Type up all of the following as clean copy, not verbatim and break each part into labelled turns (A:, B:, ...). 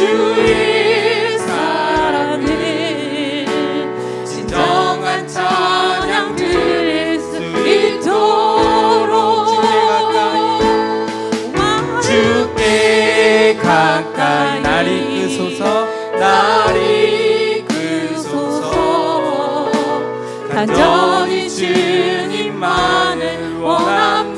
A: 주의 사랑을 진정한 찬양 드릴 수 있도록 주께 가까이 날 이끄소서 날 이끄소서 간절히 주님만을 원합니다.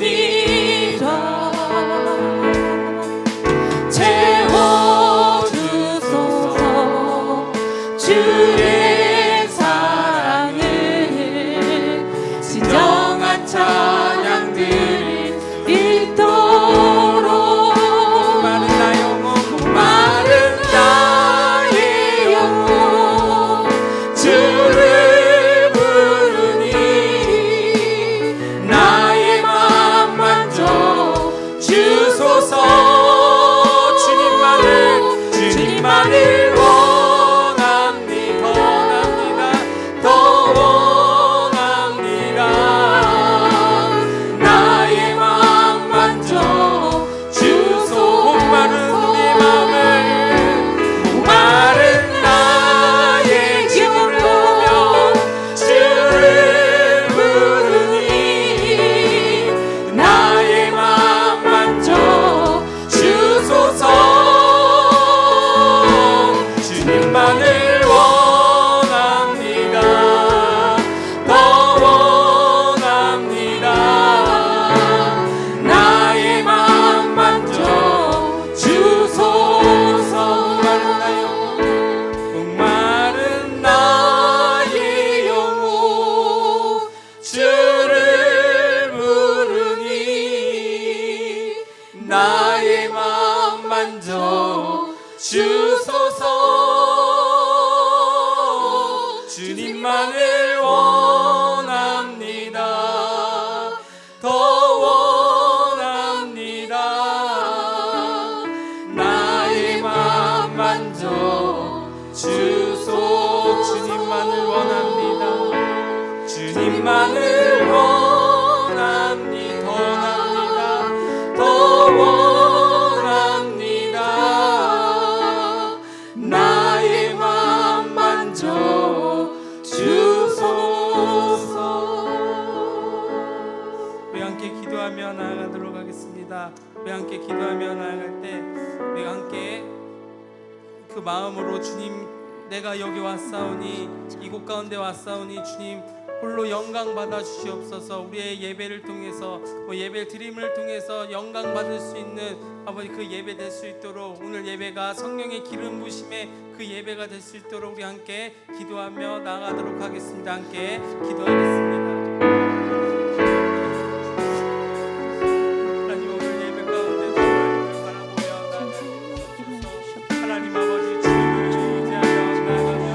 A: 채워주소서 주의 사랑을 진정한 찬양 드릴 수 있도록 마른 나의 영혼 주를 부르니 나의 맘 만져 주소서. 주님만을 원합니다. 더 원합니다. 나의 맘 만져 주소서. 목마른 내 맘을 목마른 나의 기분을 보며 주를 부르니 나의 맘 만져 주소서. 주님만을 원합니다. 더 원합니다. 나의 맘 만져 주소서. 목마른 나의 영혼 주를 부르니 나의 맘 만져 주소서. 주님만을 원합니다. 더 원합니다. 나의 맘 만져 주소. 주님만을 원합니다. 주님만을 원합니다. 더 원합니다. 나의 맘 만져 주소서. 우리 함께 기도하며 나아가도록 하겠습니다. 우리 함께 기도하며 나아갈 때 우리 함께 그 마음으로 주님 내가 여기 왔사오니 이곳 가운데 왔사오니 주님 홀로 영광 받아 주시옵소서. 우리의 예배를 통해서 예배 드림을 통해서 영광 받을 수 있는 아버지 그 예배 될 수 있도록 오늘 예배가 성령의 기름 부심의 그 예배가 될 수 있도록 우리 함께 기도하며 나아가도록 하겠습니다. 함께 기도하겠습니다. 하나님 오늘 예배 가운데 주님을 바라보며 나아가옵소서. 하나님 아버지 주님을 의지하며 나아가며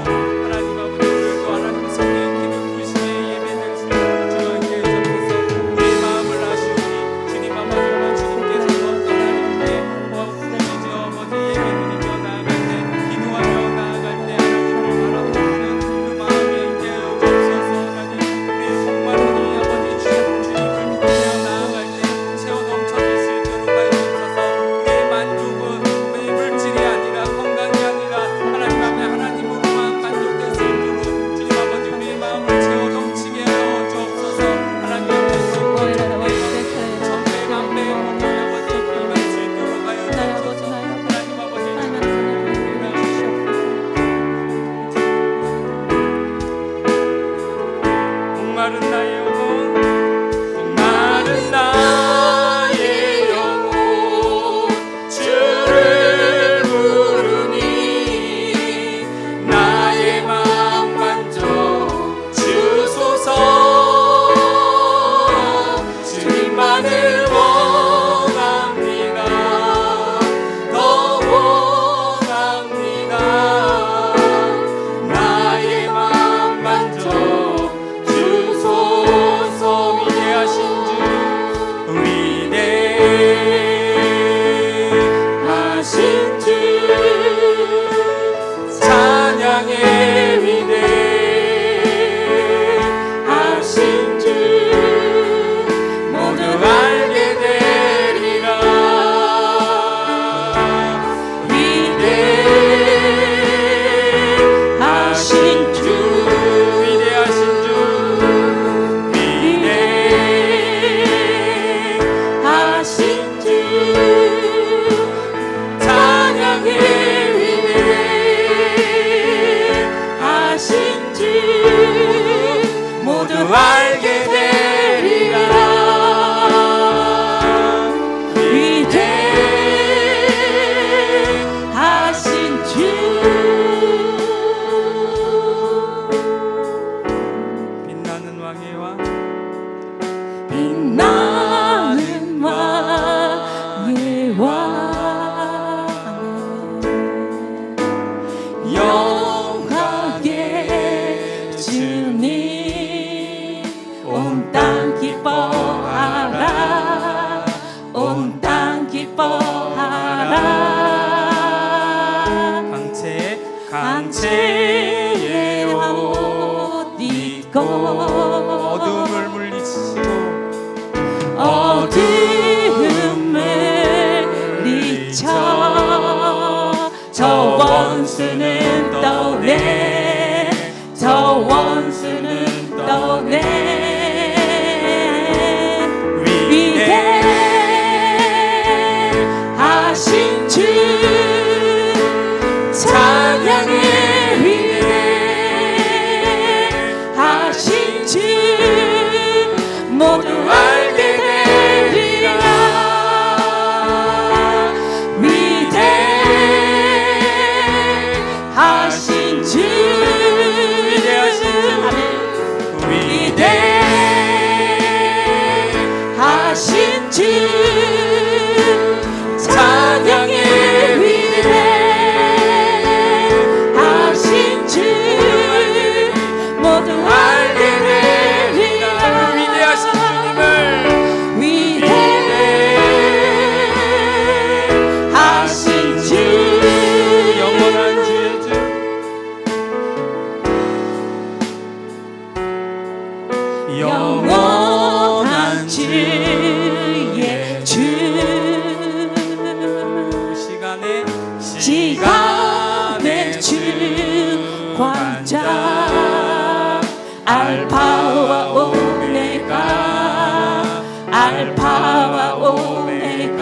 A: 하나님 아버지 오늘도 하나님 성령의 기름 부심의 예배 될 수 있도록 주님께 주옵소서. 우리의 마음을 아시오니 주님 아버지와 주님께서 어떤 하나님께 부르짖어 아버지 예배 드리며 나아갈 때 기도하며 나아갈 때 하나님을 바라보는 그 마음에 임하여 주옵소서. 하나님 우리의
B: 온 땅 기뻐하라. 강체의 옷 입고
A: 어둠을 물리치시고
B: 어둠을 물리쳐 저 원수는 떠내 저 원수는 떠내 위대하신 주 찬양의 위대하신 주 모두 알게 되리라. 위대하신 주 위대하신 주 찬양의 위대하신 주 모두 알게 되리라.
A: 위대하신 주님을
B: 위대하신 주
A: 영원한 주의 주
B: 영원한 주의 주 시간의 주관자 알파와 오메가 알파와 오메가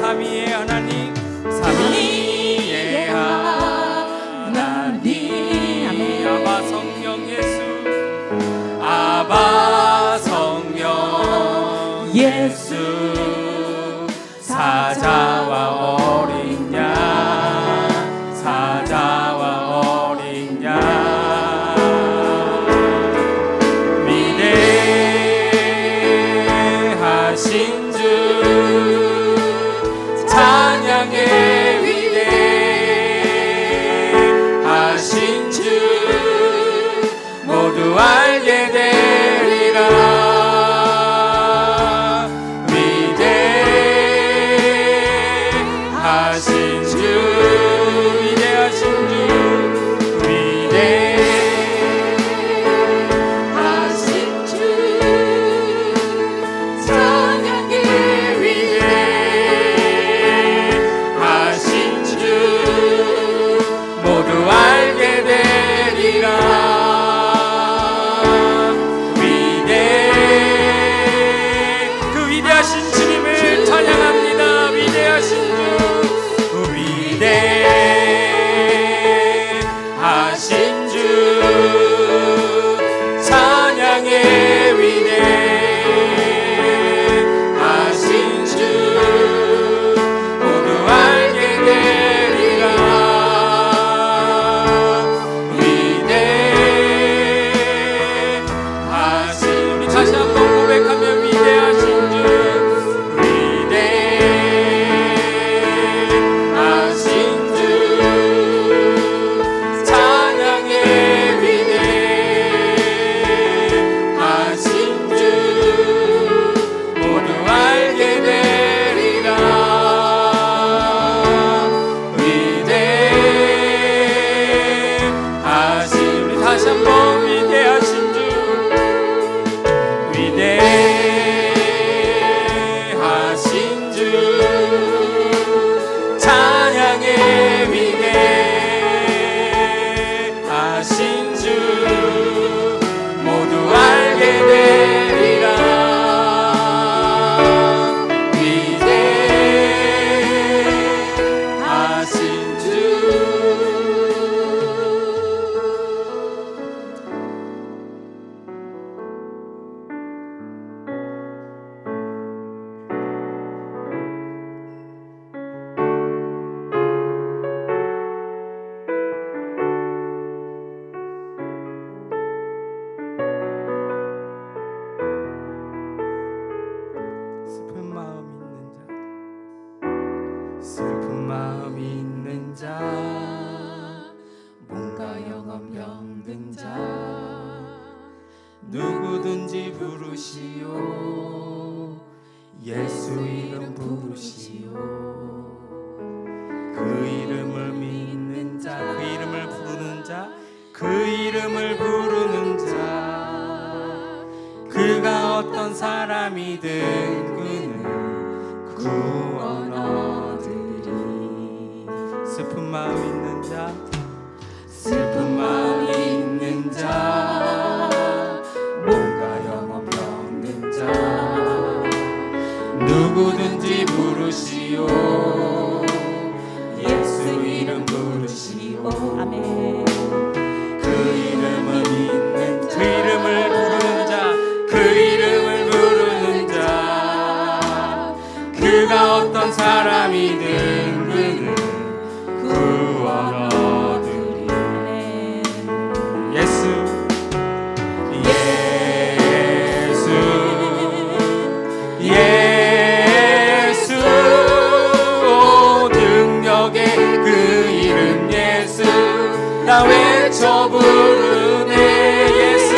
A: 삼위의 하나님
B: 삼위의 하나님
A: 아바 성령 예수
B: 아바 성령 예수 사자와 어린 양 사자와 어린 양 위대하신 주 찬양의 위대하신 주 모두 알게 되리라. 위대하신 주 위대하신 주 위대하신 주 찬양의 위대하신 주 모두 알게 되리라. 그 위대하신 주님을 찬양합니다. 위대하신 주 위대하신 주 찬양의 위대하신 주 모두 알게 되리라. 위대하신 우리 다시 한번 고백하며 위대하신 주 위대하신 주 찬양의 위대하신 주 모두 알게 되리라. 위대하신 우리 다시 한번 위대하신 주 위대하신 주 찬양의 위대하신 주 모두 알게 되리라. 위대하신 주
A: 슬픈 마음 있는 자
B: 뭔가 영업 병든 자
A: 누구든지 부르시오 예수 이름 부르시오. 그 이름을 믿는 자, 그 이름을 부르는 자, 그 이름을 부르는 자, 그가 어떤 사람이든 그는 구원 얻으리. 슬픈 마음 있는 자, 슬픈 마음 있는 자, 뭔가 영혼 없는 자, 누구든지 부르시오. 예수 이름 부르시오.
C: 아멘.
A: 그 이름을 믿는 자, 그 이름을 부르는 자, 그 이름을 부르는 자, 그가 어떤 사람이든 그는 구원 얻으리. 예수 예수 오 능력의 그 이름 예수 나 외쳐 부르네. 예수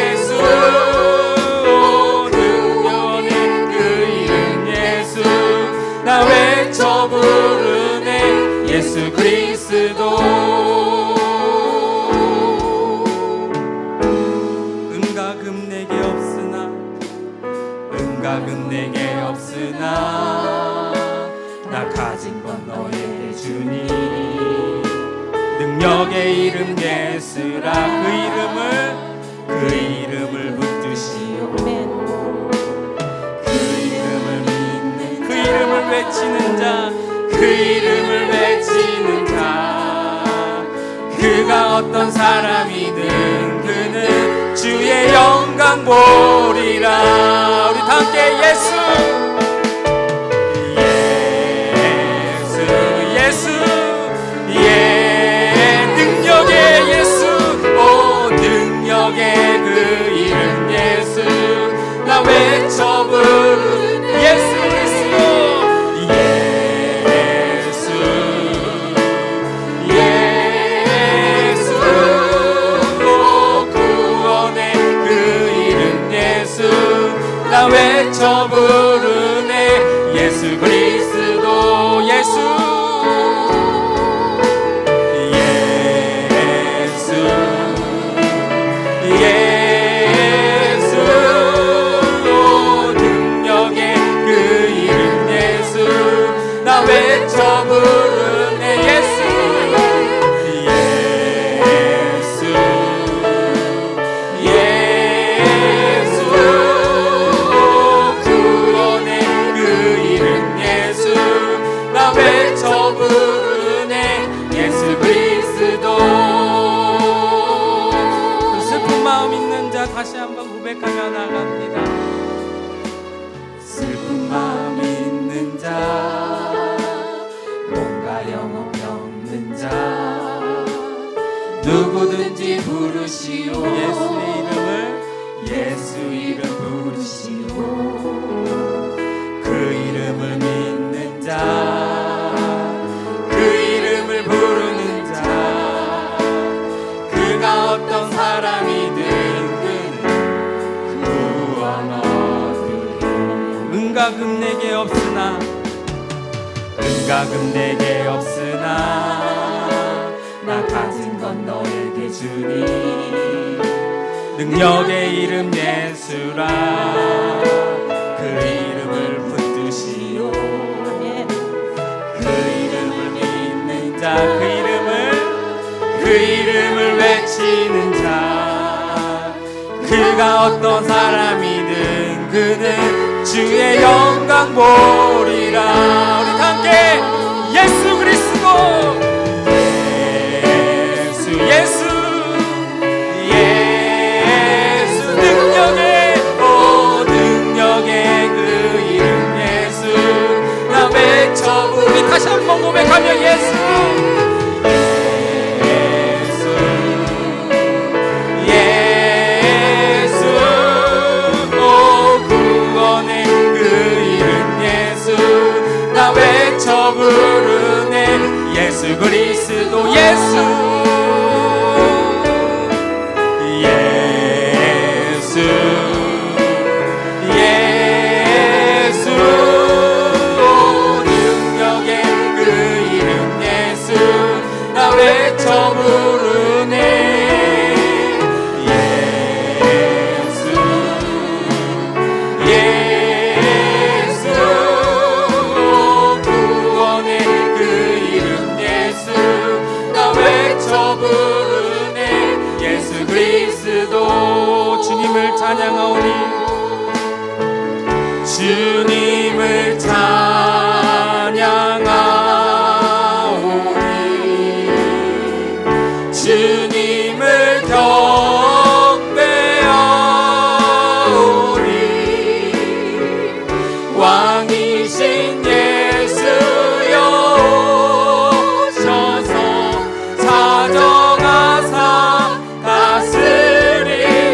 A: 예수 오 능력의 그 이름 예수 나 외쳐 부르네. 예수 그리스도. 은가금 내게 없으나 은가금 내게 없으나 나 가진 건 너에게 주니. 능력의 이름 예수라. 그 이름을 붙드시오. 그 이름을 믿는 그 이름을 외치는 자, 그 이름을 외치는 자, 그가 어떤 사람이든 그는 주의 영광 보리라. 우리 다 함께 예수 능력의 예수 오 능력의 그 이름 예수 나 외쳐 부르는 예수 그리스도. 나 외쳐 부르네. 예수 그리스도. 예수 오 능력의 그 이름 예수 나 외쳐 부르네. 예수 외쳐 부르네. 예수 그리스도. 슬픈 마음 있는 자 다시 한번 고백하며 나갑니다. 슬픈 마음 있는 자, 뭔가 영혼 없는 자, 누구든지 부르시오. 예수 이름 부르시오. 그 이름을 믿는 자, 그 이름을 부르는 자, 그가 어떤 사람이든 그는 구원 얻으리. 은가금 내게 없으나 나 가진 건 너에게 주니. 능력의 이름 예수라. 그 이름을 붙드시오. 그 이름을 믿는 자, 그 이름을 외치는 자, 그가 어떤 사람이든 그는 주의 영광 보리라. 우리 함께 예수 그리스도. 예수 능력의 그 이름 예수 나 외쳐 우리 다시 한번 고백하며 예수 오 구원의 그 이름 예수 나 외쳐 부르네. 예수 그리스도. 예수
B: 찬양하오니 주님을 찬양하오니 주님을 경배하오니 왕이신 예수여 오셔서 사정하사 다스리소서.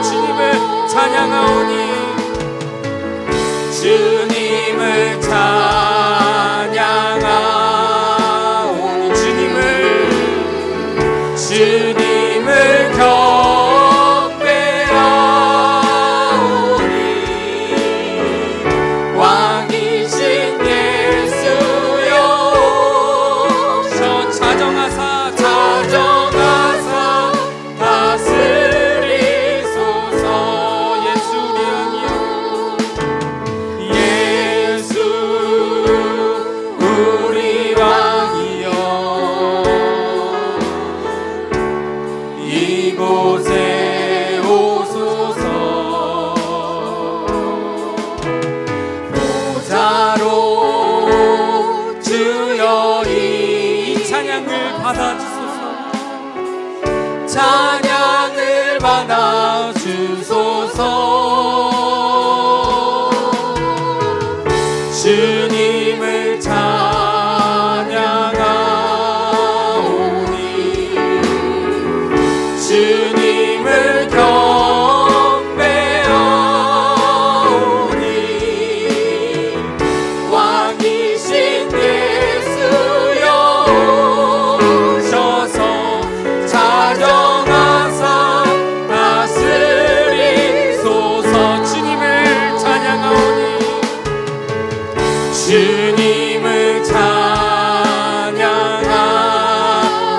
B: 주님을 찬양하오니 주님을 찬양하오니 주님을 경배하오니 왕이신 예수여 오셔 자정하사 다스리소서. 예수 우리 왕이여 예수 우리 왕이여 이곳에 오소서. 보좌로 주여 이 찬양을 받아주소서. 찬양을 받아주소서. 주님을 찬양하오니 주님을 경배하오니 왕이신 예수여 오셔서 자정하사 다스리소서. 주님을 찬양하오니 주님을 찬양하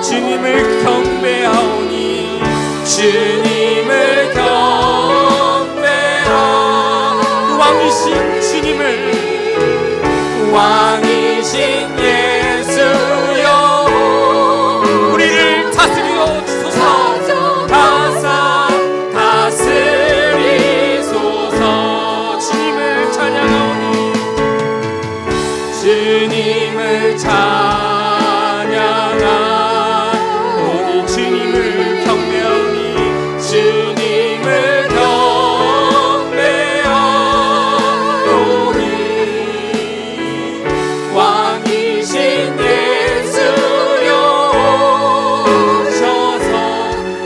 B: 주님을 경배하오니 주님을 경배하 왕이신 주님을 왕이신 예수여 우리를 다스려 주소서. 다스리소서. 주님을 찬양하오니 주님을 찬양하오니 주님을 경배하오니 주님을 경배하오니 왕이신 예수여 오셔서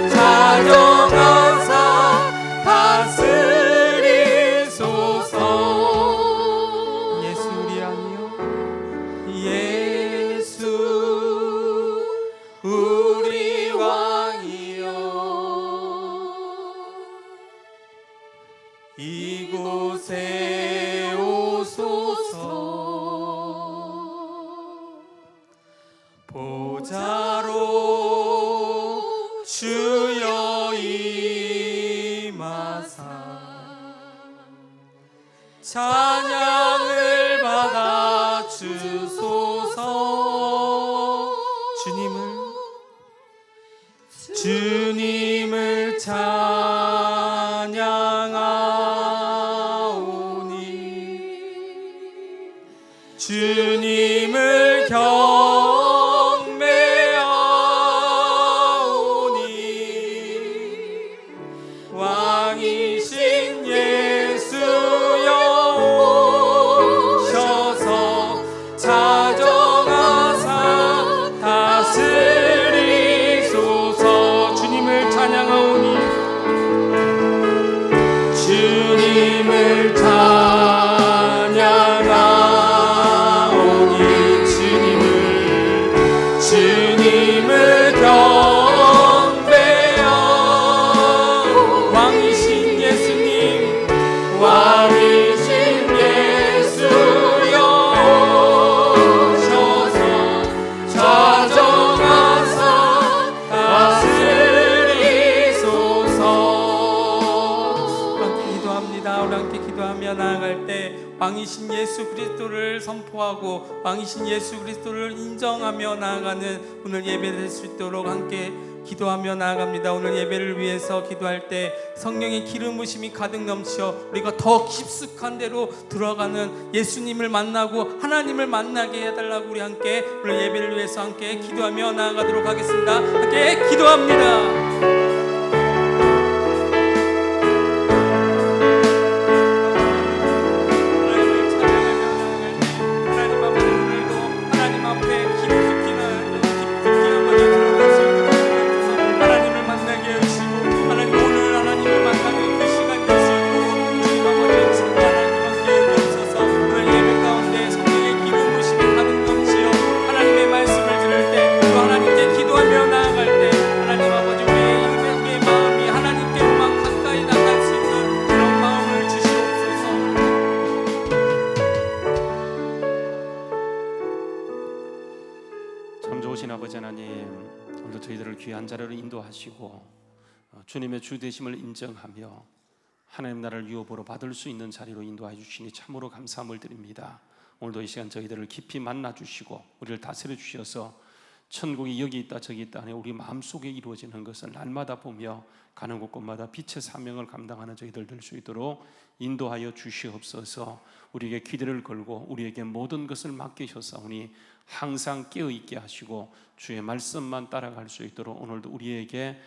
B: 자정하사 다스리소서. 예수 우리 왕이여 예수 우리 왕이여 이곳에 오소서. 보좌로 주여 임하사 찬양을 받아주소서. 주님을 찬양하오니 주님을 경배하오니 왕이신 예수여 오셔서 자정하사 다스리소서. 주님을 찬양하오니 주님을 찬양하오니 주님을 경배하오 왕이신 예수님 왕이신 예수여 오셔서 자정하사 다스리소서. 함께 기도합니다. 우리 함께 기도하며 나아갈 때 왕이신 예수 그리스도를 선포하고 왕이신 예수 그리스도를 인정하며 나아가는 오늘 예배 될 수 있도록 함께
A: 기도하며 나아갑니다. 오늘 예배를 위해서 기도할 때 성령의 기름 부심이 가득 넘쳐 우리가 더 깊숙한 데로 들어가는 예수님을 만나고 하나님을 만나게 해달라고 우리 함께 오늘 예배를 위해서 함께 기도하며 나아가도록 하겠습니다. 함께 기도합니다.
C: 참 좋으신 아버지 하나님, 오늘도 저희들을 귀한 자리로 인도하시고 주님의 주 되심을 인정하며 하나님 나라를 유업으로 받을 수 있는 자리로 인도해 주시니 참으로 감사함을 드립니다. 오늘도 이 시간 저희들을 깊이 만나 주시고 우리를 다스려 주셔서 천국이 여기 있다 저기 있다 하니 우리 마음속에 이루어지는 것을 날마다 보며 가는 곳곳마다 빛의 사명을 감당하는 저희들 될 수 있도록 인도하여 주시옵소서. 우리에게 기대를 걸고 우리에게 모든 것을 맡기셨사오니 항상 깨어있게 하시고 주의 말씀만 따라갈 수 있도록 오늘도 우리에게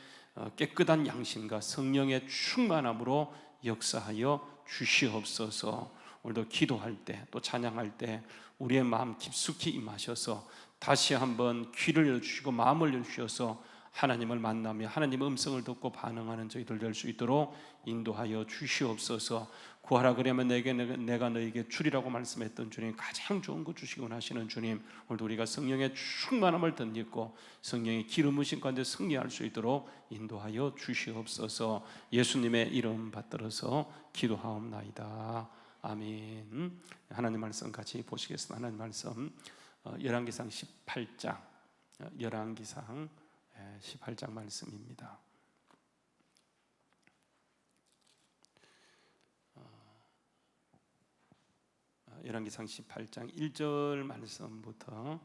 C: 깨끗한 양심과 성령의 충만함으로 역사하여 주시옵소서. 오늘도 기도할 때 또 찬양할 때 우리의 마음 깊숙이 임하셔서 다시 한번 귀를 열주시고 마음을 열주셔서 하나님을 만나며 하나님의 음성을 듣고 반응하는 저희들 될 수 있도록 인도하여 주시옵소서. 구하라 그러면 내가 너에게 주리라고 말씀했던 주님, 가장 좋은 것 주시곤 하시는 주님, 오늘도 우리가 성령의 충만함을 덧입고 성령의 기름 부으심 가운데 승리할 수 있도록 인도하여 주시옵소서. 예수님의 이름 받들어서 기도하옵나이다. 아멘. 하나님 말씀 같이 보시겠습니다. 하나님 말씀 열왕기상 18장 열왕기상 18장 말씀입니다. 열왕기상 18장 1절 말씀부터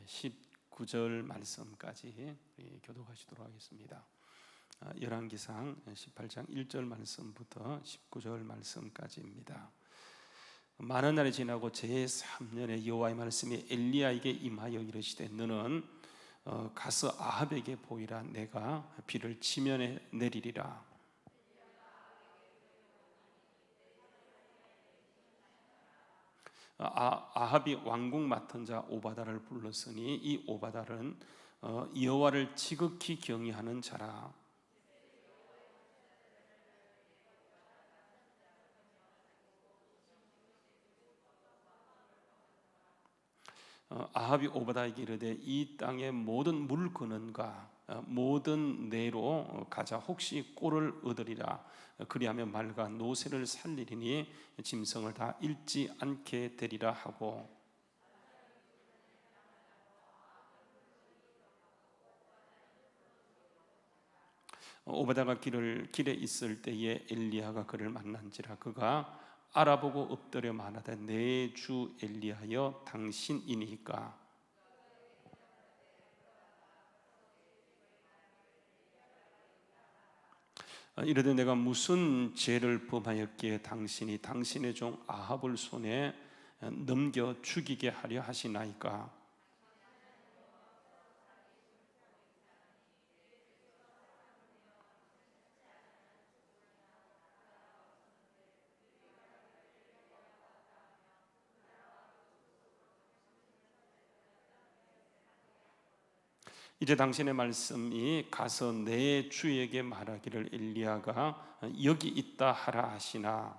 C: 19절 말씀까지 교독하시도록 하겠습니다. 열왕기상 18장 1절 말씀부터 19절 말씀까지입니다. 많은 날이 지나고 제3년에 여호와의 말씀이 엘리야에게 임하여 이르시되 너는 가서 아합에게 보이라. 내가 비를 지면에 내리리라. 아합이 왕궁 맡은 자 오바다를 불렀으니 이 오바다는 여호와를 지극히 경외하는 자라. 아합이 오바다에게 이르되 이 땅의 모든 물근원과 모든 내로 가자. 혹시 꼴을 얻으리라. 그리하면 말과 노새를 살리리니 짐승을 다 잃지 않게 되리라 하고, 오바다가 길에 있을 때에 엘리야가 그를 만난지라. 그가 알아보고 엎드려 말하되 내 주 엘리야여 당신이니까. 이르되 내가 무슨 죄를 범하였기에 당신이 당신의 종 아합을 손에 넘겨 죽이게 하려 하시나이까. 이제 당신의 말씀이 가서 내 주에게 말하기를 엘리야가 여기 있다 하라 하시나.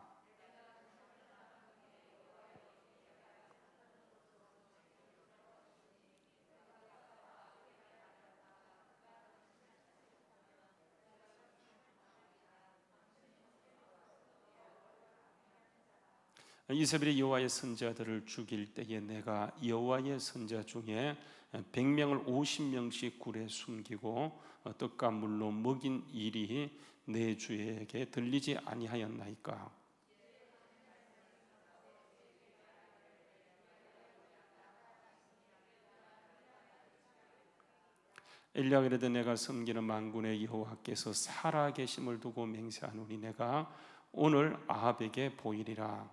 C: 이세벨이 여호와의 선지자들을 죽일 때에 내가 여호와의 선지자 중에 100명을 50명씩 굴에 숨기고 떡과 물로 먹인 일이 내 주에게 들리지 아니하였나이까. 엘리야가 이르되 내가 섬기는 만군의 여호와께서 살아계심을 두고 맹세하노니 내가 오늘 아합에게 보이리라.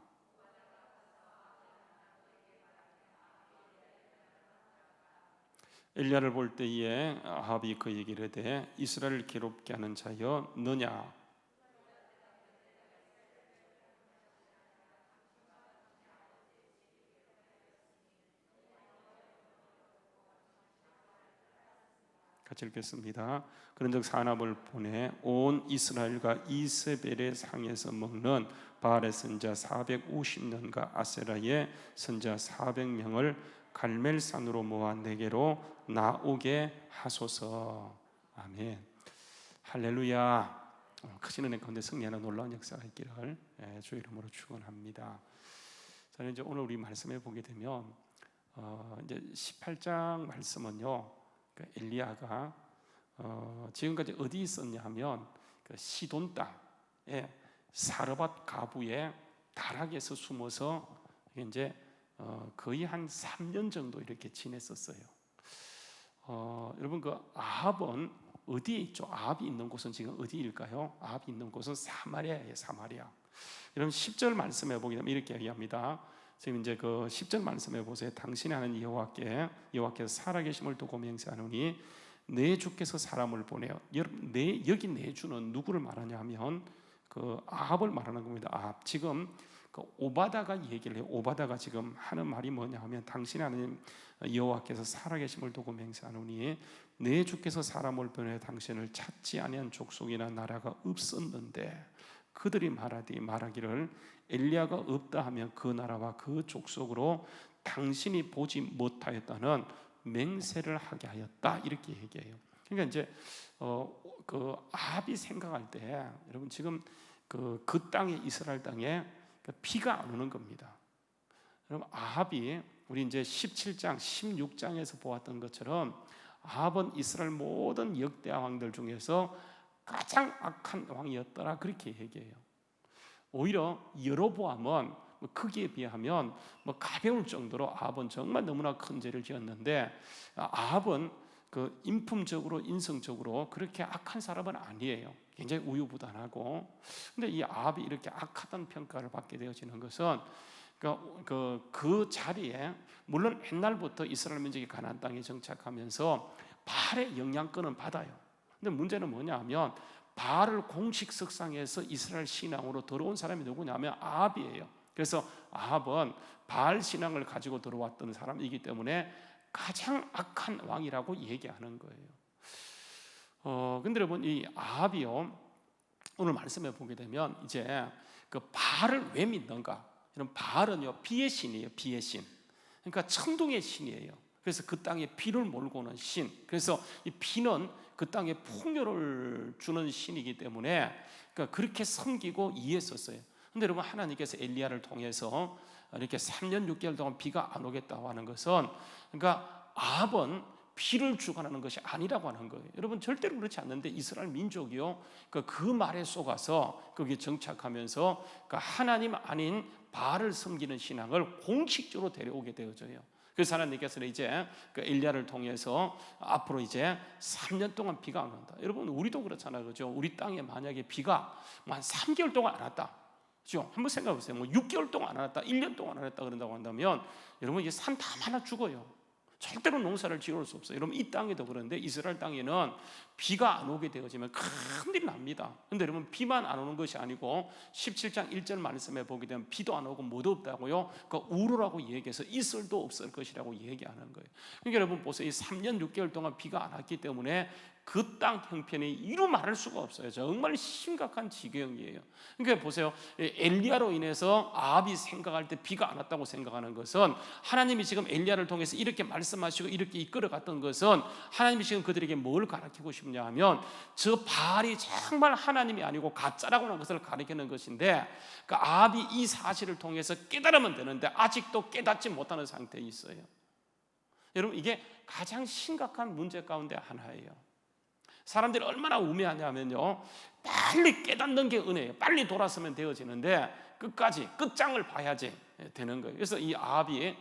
C: 엘리야를 볼 때에 아합이 그에게 이르되 이스라엘을 괴롭게 하는 자여 너냐. 같이 읽겠습니다. 그런즉 사람을 보내 온 이스라엘과 이세벨의 상에서 먹는 바알의 선자 450년과 아세라의 선자 400명을 갈멜산으로 모아 내게로 나오게 하소서. 아멘. 할렐루야. 크신 은혜 가운데 승리하는 놀라운 역사가 있기를 주 이름으로 축원합니다. 저는 이제 오늘 우리 말씀에 보게 되면 이제 18장 말씀은요. 엘리야가 지금까지 어디 있었냐 하면 그 시돈 땅에 사르밧 가부의 다락에서 숨어서 이제 거의 한 3년 정도 이렇게 지냈었어요. 여러분 그 아합은 어디에 있죠? 아합이 있는 곳은 지금 어디일까요? 아합이 있는 곳은 사마리아예요. 사마리아. 여러분 10절 말씀해 보게 되면 이렇게 얘기합니다. 지금 이제 그 10절 말씀해 보세요. 당신이 하는 여호와께서 살아계심을 두고 맹세하노니 내 주께서 사람을 보내어. 여러분 여기 내 주는 누구를 말하냐 하면 그 아합을 말하는 겁니다. 아합. 지금 그 오바다가 얘기를 해요. 오바다가 지금 하는 말이 뭐냐 하면 당신이 하는 여호와께서 살아계심을 두고 맹세하노니 내 주께서 사람을 보내어 당신을 찾지 아니한 족속이나 나라가 없었는데 그들이 말하기를 엘리야가 없다 하면 그 나라와 그 족속으로 당신이 보지 못하였다는 맹세를 하게 하였다 이렇게 얘기해요. 그러니까 이제 그 아합이 생각할 때 여러분 지금 그 땅에 이스라엘 땅에 비가 안 오는 겁니다. 여러분 아합이 우리 이제 17장 16장에서 보았던 것처럼 아합은 이스라엘 모든 역대 왕들 중에서 가장 악한 왕이었더라 그렇게 얘기해요. 오히려 여로보암은 크기에 비하면 가벼울 정도로 아합은 정말 너무나 큰 죄를 지었는데 아합은 그 인품적으로 인성적으로 그렇게 악한 사람은 아니에요. 굉장히 우유부단하고. 근데 이 아합이 이렇게 악하다는 평가를 받게 되어지는 것은 그 자리에 물론 옛날부터 이스라엘 민족이 가나안 땅에 정착하면서 바알의 영향권은 받아요. 근데 문제는 뭐냐 하면 바알을 공식 석상에서 이스라엘 신앙으로 들어온 사람이 누구냐면 아합이에요. 그래서 아합은 바알 신앙을 가지고 들어왔던 사람이기 때문에 가장 악한 왕이라고 얘기하는 거예요. 근데 여러분 이 아합이요 오늘 말씀해 보게 되면 이제 그 바알을 왜 믿는가? 이런 바알은요 비의 신이에요. 비의 신. 그러니까 천둥의 신이에요. 그래서 그 땅에 비를 몰고 오는 신. 그래서 이 비는 그 땅에 풍요를 주는 신이기 때문에 그러니까 그렇게 섬기고 이해했었어요. 근데 여러분 하나님께서 엘리야를 통해서 이렇게 3년 6개월 동안 비가 안 오겠다고 하는 것은 그러니까 아합은 비를 주관하는 것이 아니라고 하는 거예요. 여러분 절대로 그렇지 않는데 이스라엘 민족이요 그 말에 속아서 거기에 정착하면서 그 하나님 아닌 바알을 섬기는 신앙을 공식적으로 데려오게 되어져요. 그래서 하나님께서는 이제 그 엘리야를 통해서 앞으로 이제 3년 동안 비가 안 온다. 여러분 우리도 그렇잖아요, 그죠? 우리 땅에 만약에 비가 한 3개월 동안 안 왔다, 그죠? 한번 생각해 보세요. 6개월 동안 안 왔다, 1년 동안 안 왔다 그런다고 한다면 여러분 이게 산 다 많아 죽어요. 절대로 농사를 지을 수 없어요. 여러분 이 땅에도 그런데 이스라엘 땅에는 비가 안 오게 되어지면 큰일이 납니다. 그런데 여러분 비만 안 오는 것이 아니고 17장 1절 말씀에 보게 되면 비도 안 오고 뭐도 없다고요. 그 우르라고 얘기해서 있을도 없을 것이라고 얘기하는 거예요. 그러니까 여러분 보세요. 이 3년 6개월 동안 비가 안 왔기 때문에 그 땅 형편이 이루 말할 수가 없어요. 정말 심각한 지경이에요. 그러니까 보세요. 엘리야로 인해서 아합이 생각할 때 비가 안 왔다고 생각하는 것은 하나님이 지금 엘리야를 통해서 이렇게 말씀하시고 이렇게 이끌어갔던 것은 하나님이 지금 그들에게 뭘 가르치고 싶냐 하면 저 바알이 정말 하나님이 아니고 가짜라고 하는 것을 가르치는 것인데 그 아합이 이 사실을 통해서 깨달으면 되는데 아직도 깨닫지 못하는 상태에 있어요. 여러분 이게 가장 심각한 문제 가운데 하나예요. 사람들이 얼마나 우매하냐면요 빨리 깨닫는 게 은혜예요. 빨리 돌아서면 되어지는데 끝까지 끝장을 봐야지 되는 거예요. 그래서 이 아합이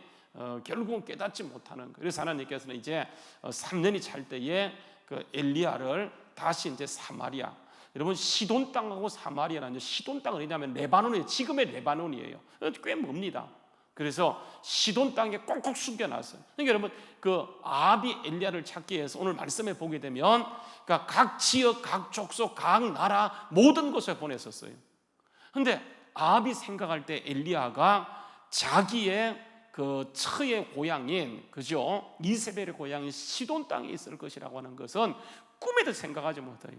C: 결국은 깨닫지 못하는 거예요. 그래서 하나님께서는 이제 3년이 찰 때에 그 엘리야를 다시 이제 사마리아, 여러분 시돈 땅하고 사마리아는 시돈 땅은 어디냐면 레바논이에요. 지금의 레바논이에요. 꽤 멉니다. 그래서 시돈 땅에 꼭꼭 숨겨놨어요. 그러니까 여러분 그 아합이 엘리야를 찾기 위해서 오늘 말씀에 보게 되면 그러니까 각 지역, 각 족속, 각 나라 모든 곳에 보냈었어요. 그런데 아합이 생각할 때 엘리야가 자기의 그 처의 고향인, 그죠? 이세벨의 고향인 시돈 땅에 있을 것이라고 하는 것은 꿈에도 생각하지 못해요.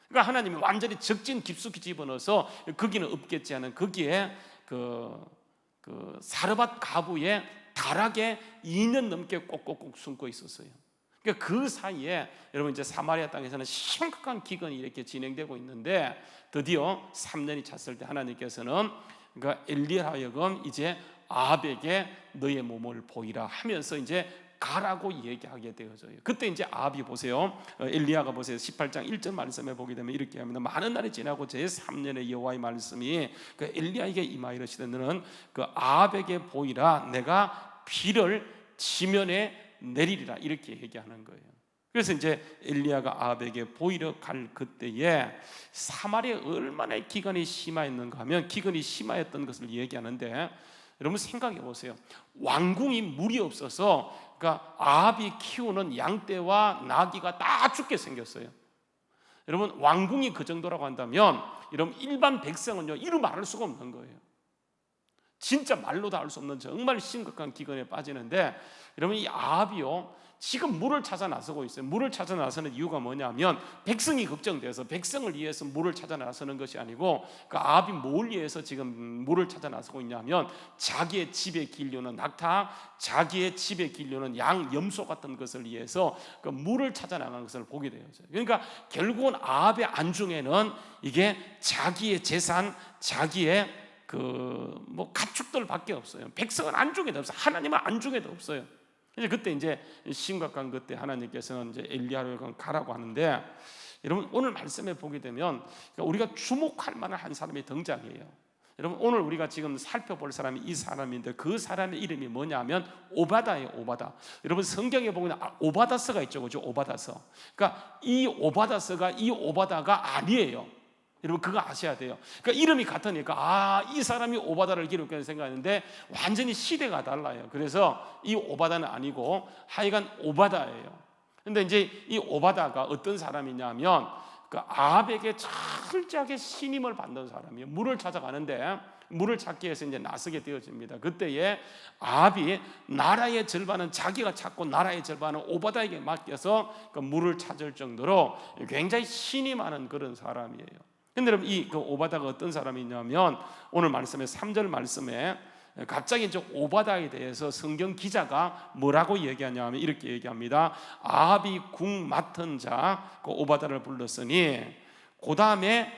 C: 그러니까 하나님이 완전히 적진 깊숙이 집어넣어서 거기는 없겠지 하는 거기에 그 사르밧 가부의 다락에 2년 넘게 꼭꼭꼭 숨고 있었어요. 그러니까 그 사이에 여러분 이제 사마리아 땅에서는 심각한 기근이 이렇게 진행되고 있는데 드디어 3년이 찼을 때 하나님께서는 그러니까 엘리야로 하여금 이제 아합에게 너의 몸을 보이라 하면서 이제 가라고 얘기하게 되어져요. 그때 이제 아합이 보세요. 엘리야가 보세요. 18장 1절 말씀에 보게 되면 이렇게 합니다. 많은 날이 지나고 제3년의 여호와의 말씀이 그 엘리야에게 임하이르시되 너는 그 아합에게 보이라 내가 비를 지면에 내리리라 이렇게 얘기하는 거예요. 그래서 이제 엘리야가 아합에게 보이러 갈 그때에 사마리아에 얼마나 기근이 심하였는가 하면 기근이 심하였던 것을 얘기하는데 여러분 생각해 보세요. 왕궁이 물이 없어서 그러니까 아합이 키우는 양떼와 나귀가 다 죽게 생겼어요. 여러분 왕궁이 그 정도라고 한다면 여러분 일반 백성은요 이루 말할 수가 없는 거예요. 진짜 말로 다 할 수 없는 정말 심각한 기근에 빠지는데 여러분 이 아합이요 지금 물을 찾아 나서고 있어요. 물을 찾아 나서는 이유가 뭐냐면 백성이 걱정돼서 백성을 위해서 물을 찾아 나서는 것이 아니고 그 아합이 뭘 위해서 지금 물을 찾아 나서고 있냐면 자기의 집에 기르는 낙타, 자기의 집에 기르는 양, 염소 같은 것을 위해서 그 물을 찾아 나가는 것을 보게 되어요. 그러니까 결국은 아합의 안중에는 이게 자기의 재산, 자기의 뭐 가축들밖에 없어요. 백성은 안중에도 없어요. 하나님은 안중에도 없어요. 이제 그때 이제 심각한 그때 하나님께서는 이제 엘리야를 가라고 하는데 여러분 오늘 말씀에 보게 되면 우리가 주목할 만한 한 사람이 등장해요. 여러분 오늘 우리가 지금 살펴볼 사람이 이 사람인데 그 사람의 이름이 뭐냐면 오바다예요. 오바다. 여러분 성경에 보면 오바다서가 있죠, 그죠? 오바다서. 그러니까 이 오바다서가 이 오바다가 아니에요. 여러분 그거 아셔야 돼요. 그러니까 이름이 같으니까 이 사람이 오바다를 기록했다는 생각했는데 완전히 시대가 달라요. 그래서 이 오바다는 아니고 하여간 오바다예요. 근데 이제 이 오바다가 어떤 사람이냐면 그 아합에게 철저하게 신임을 받는 사람이에요. 물을 찾아가는데 물을 찾기 위해서 이제 나서게 되어집니다. 그때에 아합이 나라의 절반은 자기가 찾고 나라의 절반은 오바다에게 맡겨서 그 물을 찾을 정도로 굉장히 신임하는 그런 사람이에요. 근데 여러분 이 그 오바다가 어떤 사람이냐면 오늘 말씀에 3절 말씀에 갑자기 이제 오바다에 대해서 성경 기자가 뭐라고 얘기하냐면 이렇게 얘기합니다. 아합이 궁 맡은 자 그 오바다를 불렀으니 그 다음에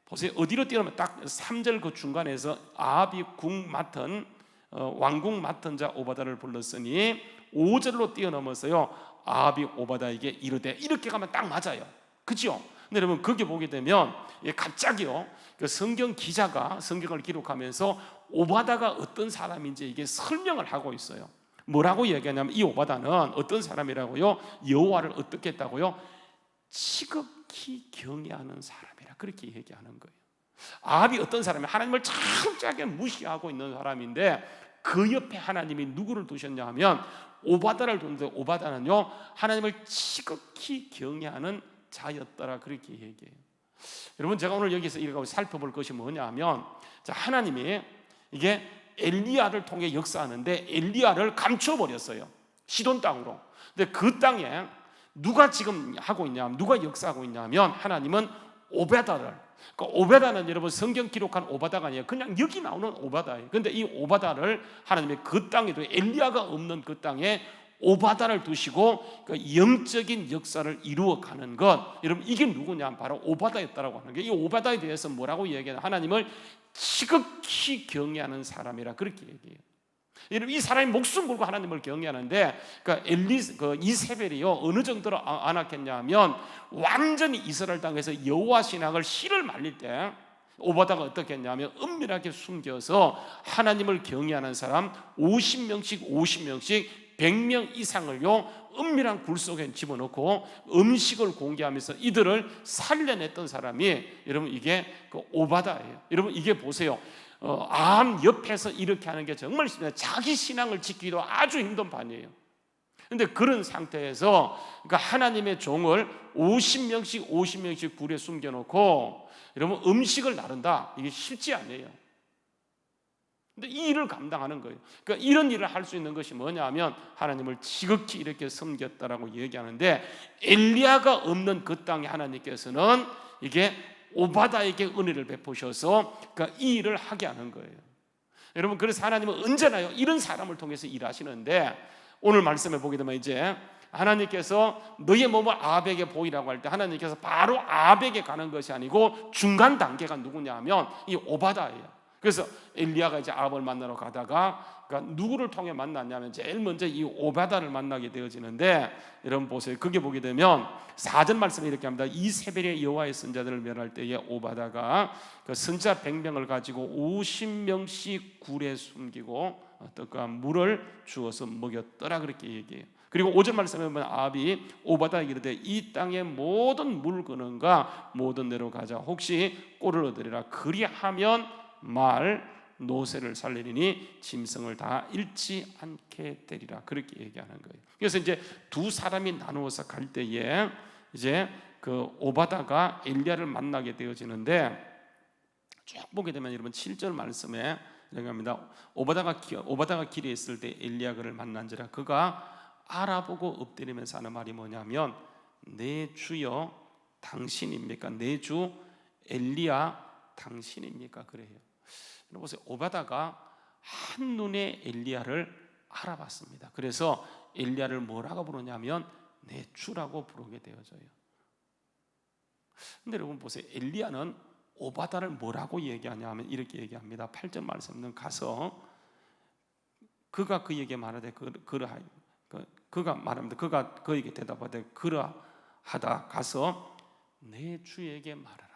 C: 보세요. 어디로 뛰어나면 딱 3절 그 중간에서 아합이 궁 맡은 왕궁 맡은 자 오바다를 불렀으니 5절로 뛰어넘어서요 아합이 오바다에게 이르되 이렇게 가면 딱 맞아요. 그렇죠? 근데 여러분 거기 보게 되면 갑자기요 그 성경 기자가 성경을 기록하면서 오바다가 어떤 사람인지 이게 설명을 하고 있어요. 뭐라고 얘기하냐면 이 오바다는 어떤 사람이라고요? 여호와를 어떻게 했다고요? 지극히 경외하는 사람이라 그렇게 얘기하는 거예요. 아합이 어떤 사람이에요? 하나님을 철저하게 무시하고 있는 사람인데 그 옆에 하나님이 누구를 두셨냐 하면 오바다를 두는데 오바다는요 하나님을 지극히 경외하는 자였더라 그렇게 얘기해요. 여러분 제가 오늘 여기서 이렇게 살펴볼 것이 뭐냐면 하나님이 이게 엘리야를 통해 역사하는데 엘리야를 감춰버렸어요. 시돈 땅으로. 근데 그 땅에 누가 지금 하고 있냐, 누가 역사하고 있냐면 하나님은 오바다를. 그러니까 오바다는 여러분 성경 기록한 오바다가 아니에요. 그냥 여기 나오는 오바다예요. 근데 이 오바다를 하나님이 그 땅에도 엘리야가 없는 그 땅에 오바다를 두시고 그 영적인 역사를 이루어가는 것, 여러분 이게 누구냐? 바로 오바다였다라고 하는 게, 이 오바다에 대해서 뭐라고 얘기하냐? 하나님을 지극히 경외하는 사람이라 그렇게 얘기해요. 여러분 이 사람이 목숨 걸고 하나님을 경외하는데, 그러니까 이세벨이요 어느 정도로 안악했냐면 완전히 이스라엘 땅에서 여호와 신앙을 씨를 말릴 때 오바다가 어떻게 했냐면 은밀하게 숨겨서 하나님을 경외하는 사람 50명씩 100명 이상을요 은밀한 굴 속에 집어넣고 음식을 공개하면서 이들을 살려냈던 사람이, 여러분 이게 그 오바다예요. 여러분 이게 보세요. 암 옆에서 이렇게 하는 게 정말 쉽습니다. 자기 신앙을 지키기도 아주 힘든 반이에요. 근데 그런 상태에서 그러니까 하나님의 종을 50명씩 굴에 숨겨놓고 여러분 음식을 나른다, 이게 쉽지 않아요. 근데 이 일을 감당하는 거예요. 그러니까 이런 일을 할 수 있는 것이 뭐냐 하면 하나님을 지극히 이렇게 섬겼다라고 얘기하는데, 엘리야가 없는 그 땅에 하나님께서는 이게 오바다에게 은혜를 베푸셔서 그러니까 이 일을 하게 하는 거예요. 여러분 그래서 하나님은 언제나요 이런 사람을 통해서 일하시는데, 오늘 말씀에 보게 되면 이제 하나님께서 너의 몸을 아합에게 보이라고 할 때 하나님께서 바로 아합에게 가는 것이 아니고 중간 단계가 누구냐 하면 이 오바다예요. 그래서 엘리야가 이제 아합을 만나러 가다가 그러니까 누구를 통해 만났냐면 제일 먼저 이 오바다를 만나게 되어지는데, 여러분 보세요. 그게 보게 되면 4절 말씀에 이렇게 합니다. 이세벨의 여호와의 선자들을 멸할 때에 오바다가 그 선자 100명을 가지고 50명씩 굴에 숨기고 떡과 물을 주어서 먹였더라, 그렇게 얘기해요. 그리고 5절 말씀에 보면 아합이 오바다에게 이르되 이 땅의 모든 물건과 모든 데로 가자, 혹시 꼴을 얻으리라. 그리하면 말 노새를 살리니 짐승을 다 잃지 않게 되리라, 그렇게 얘기하는 거예요. 그래서 이제 두 사람이 나누어서 갈 때에 이제 그 오바다가 엘리야를 만나게 되어지는데, 쭉 보게 되면 여러분 7절 말씀에 이렇게 합니다. 오바다가 길에 있을 때 엘리야 그를 만난지라 그가 알아보고 엎드리면서 하는 말이 뭐냐면 내 주여 당신입니까? 내 주 엘리야 당신입니까? 그래요. 여러분 보세요. 오바다가 한눈에 엘리야를 알아봤습니다. 그래서 엘리야를 뭐라고 부르냐면 내 주라고 부르게 되어져요. 근데 여러분 보세요. 엘리야는 오바다를 뭐라고 얘기하냐 하면 이렇게 얘기합니다. 8절 말씀은 가서 그가 그에게 말하되 그가 말합니다. 그가 그에게 대답하되 그러하다 가서 내 주에게 말하라.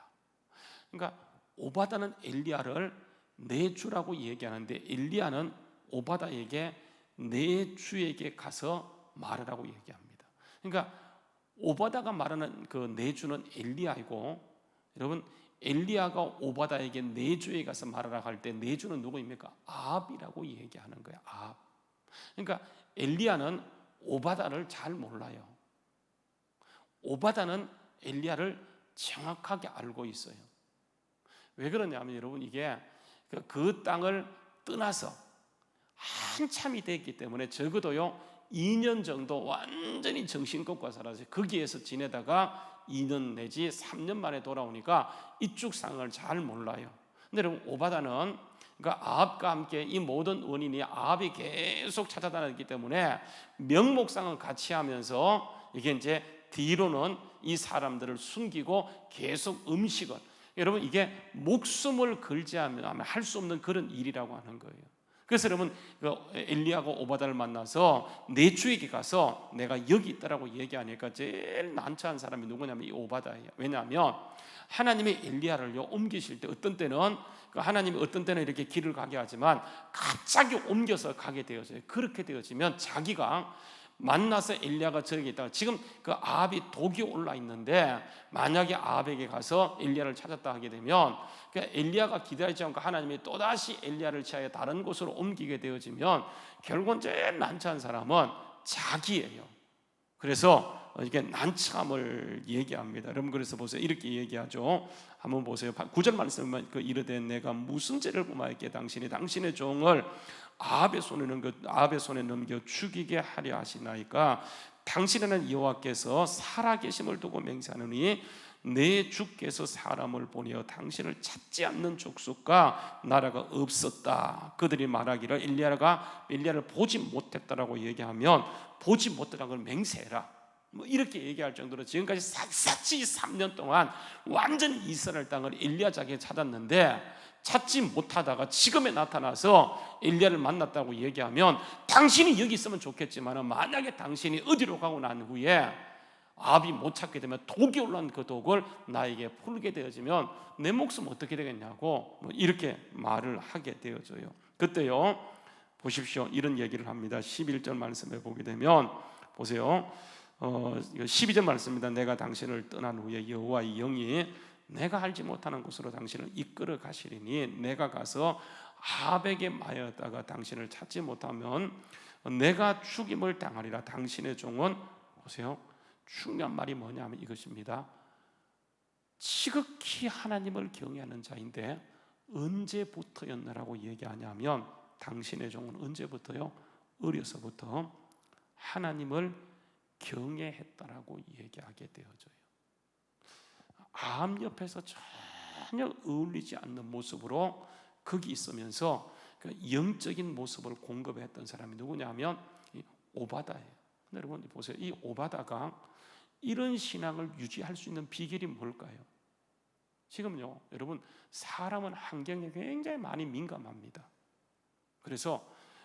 C: 그러니까 오바다는 엘리야를 내 주라고 얘기하는데 엘리야는 오바다에게 내 주에게 가서 말하라고 얘기합니다. 그러니까 오바다가 말하는 그 내 주는 엘리야이고, 여러분 엘리야가 오바다에게 내 주에 가서 말하라 할 때 내 주는 누구입니까? 아합이라고 얘기하는 거예요. 아합. 그러니까 엘리야는 오바다를 잘 몰라요. 오바다는 엘리야를 정확하게 알고 있어요. 왜 그러냐면 여러분 이게 그 땅을 떠나서 한참이 됐기 때문에 적어도요 2년 정도 완전히 정신껏 살아서 거기에서 지내다가 2년 내지 3년 만에 돌아오니까 이쪽 상황을 잘 몰라요. 근데 여러분 오바다는 그러니까 아합과 함께 이 모든 원인이 아합이 계속 찾아다녔기 때문에 명목상은 같이 하면서 이게 이제 뒤로는 이 사람들을 숨기고 계속 음식을, 여러분 이게 목숨을 걸지 않으면 할 수 없는 그런 일이라고 하는 거예요. 그래서 여러분 엘리야가 오바다를 만나서 내 주에게 가서 내가 여기 있다라고 얘기하니까 제일 난처한 사람이 누구냐면 이 오바다예요. 왜냐하면 하나님이 엘리야를요 옮기실 때 어떤 때는 하나님이 어떤 때는 이렇게 길을 가게 하지만 갑자기 옮겨서 가게 되어져요. 그렇게 되어지면 자기가 만나서 엘리야가 저기 있다가 지금 그 아합이 독이 올라 있는데 만약에 아합에게 가서 엘리야를 찾았다 하게 되면 엘리야가 기다리지 않고 하나님이 또다시 엘리야를 취하여 다른 곳으로 옮기게 되어지면 결국은 제일 난처한 사람은 자기예요. 그래서 이게 난처함을 얘기합니다. 여러분 그래서 보세요. 이렇게 얘기하죠. 한번 보세요. 9절 말씀은 이르되 내가 무슨 죄를 범하였기에 당신이 당신의 종을 아합의 손에 넘겨 죽이게 하려 하시나이까 당신에는 여호와께서 살아계심을 두고 맹세하느니 내 주께서 사람을 보내어 당신을 찾지 않는 족속과 나라가 없었다. 그들이 말하기를 엘리야를 보지 못했다라고 얘기하면 보지 못했다는 걸 맹세해라, 뭐 이렇게 얘기할 정도로 지금까지 샅샅이 3년 동안 완전히 이스라엘 땅을 엘리야 자기가 찾았는데 찾지 못하다가 지금에 나타나서 엘리야를 만났다고 얘기하면 당신이 여기 있으면 좋겠지만 만약에 당신이 어디로 가고 난 후에 아합이 못 찾게 되면 독이 올라온 그 독을 나에게 풀게 되어지면 내 목숨 어떻게 되겠냐고 뭐 이렇게 말을 하게 되어져요. 그때요 보십시오. 이런 얘기를 합니다. 11절 말씀에 보게 되면 보세요. 12절 말씀입니다. 내가 당신을 떠난 후에 여호와의 영이 내가 알지 못하는 곳으로 당신을 이끌어 가시리니 내가 가서 아합에게 말하였다가 당신을 찾지 못하면 내가 죽임을 당하리라. 당신의 종은 보세요. 중요한 말이 뭐냐면 이것입니다. 지극히 하나님을 경외하는 자인데 언제부터였나라고 얘기하냐면 당신의 종은 언제부터요? 어려서부터 하나님을 경외했다라고 얘기하게 되어져요. 아합 옆에서 전혀 어울리지 않는 모습으로 거기 있으면서 그 영적인 모습을 공급했던 사람이 누구냐면 오바다예요. 여러분 보세요. 이 오바다가 이런 신앙을 유지할 수 있는 비결이 뭘까요? 지금요, 여러분 사람은 환경에 굉장히 많이 민감합니다. 그래서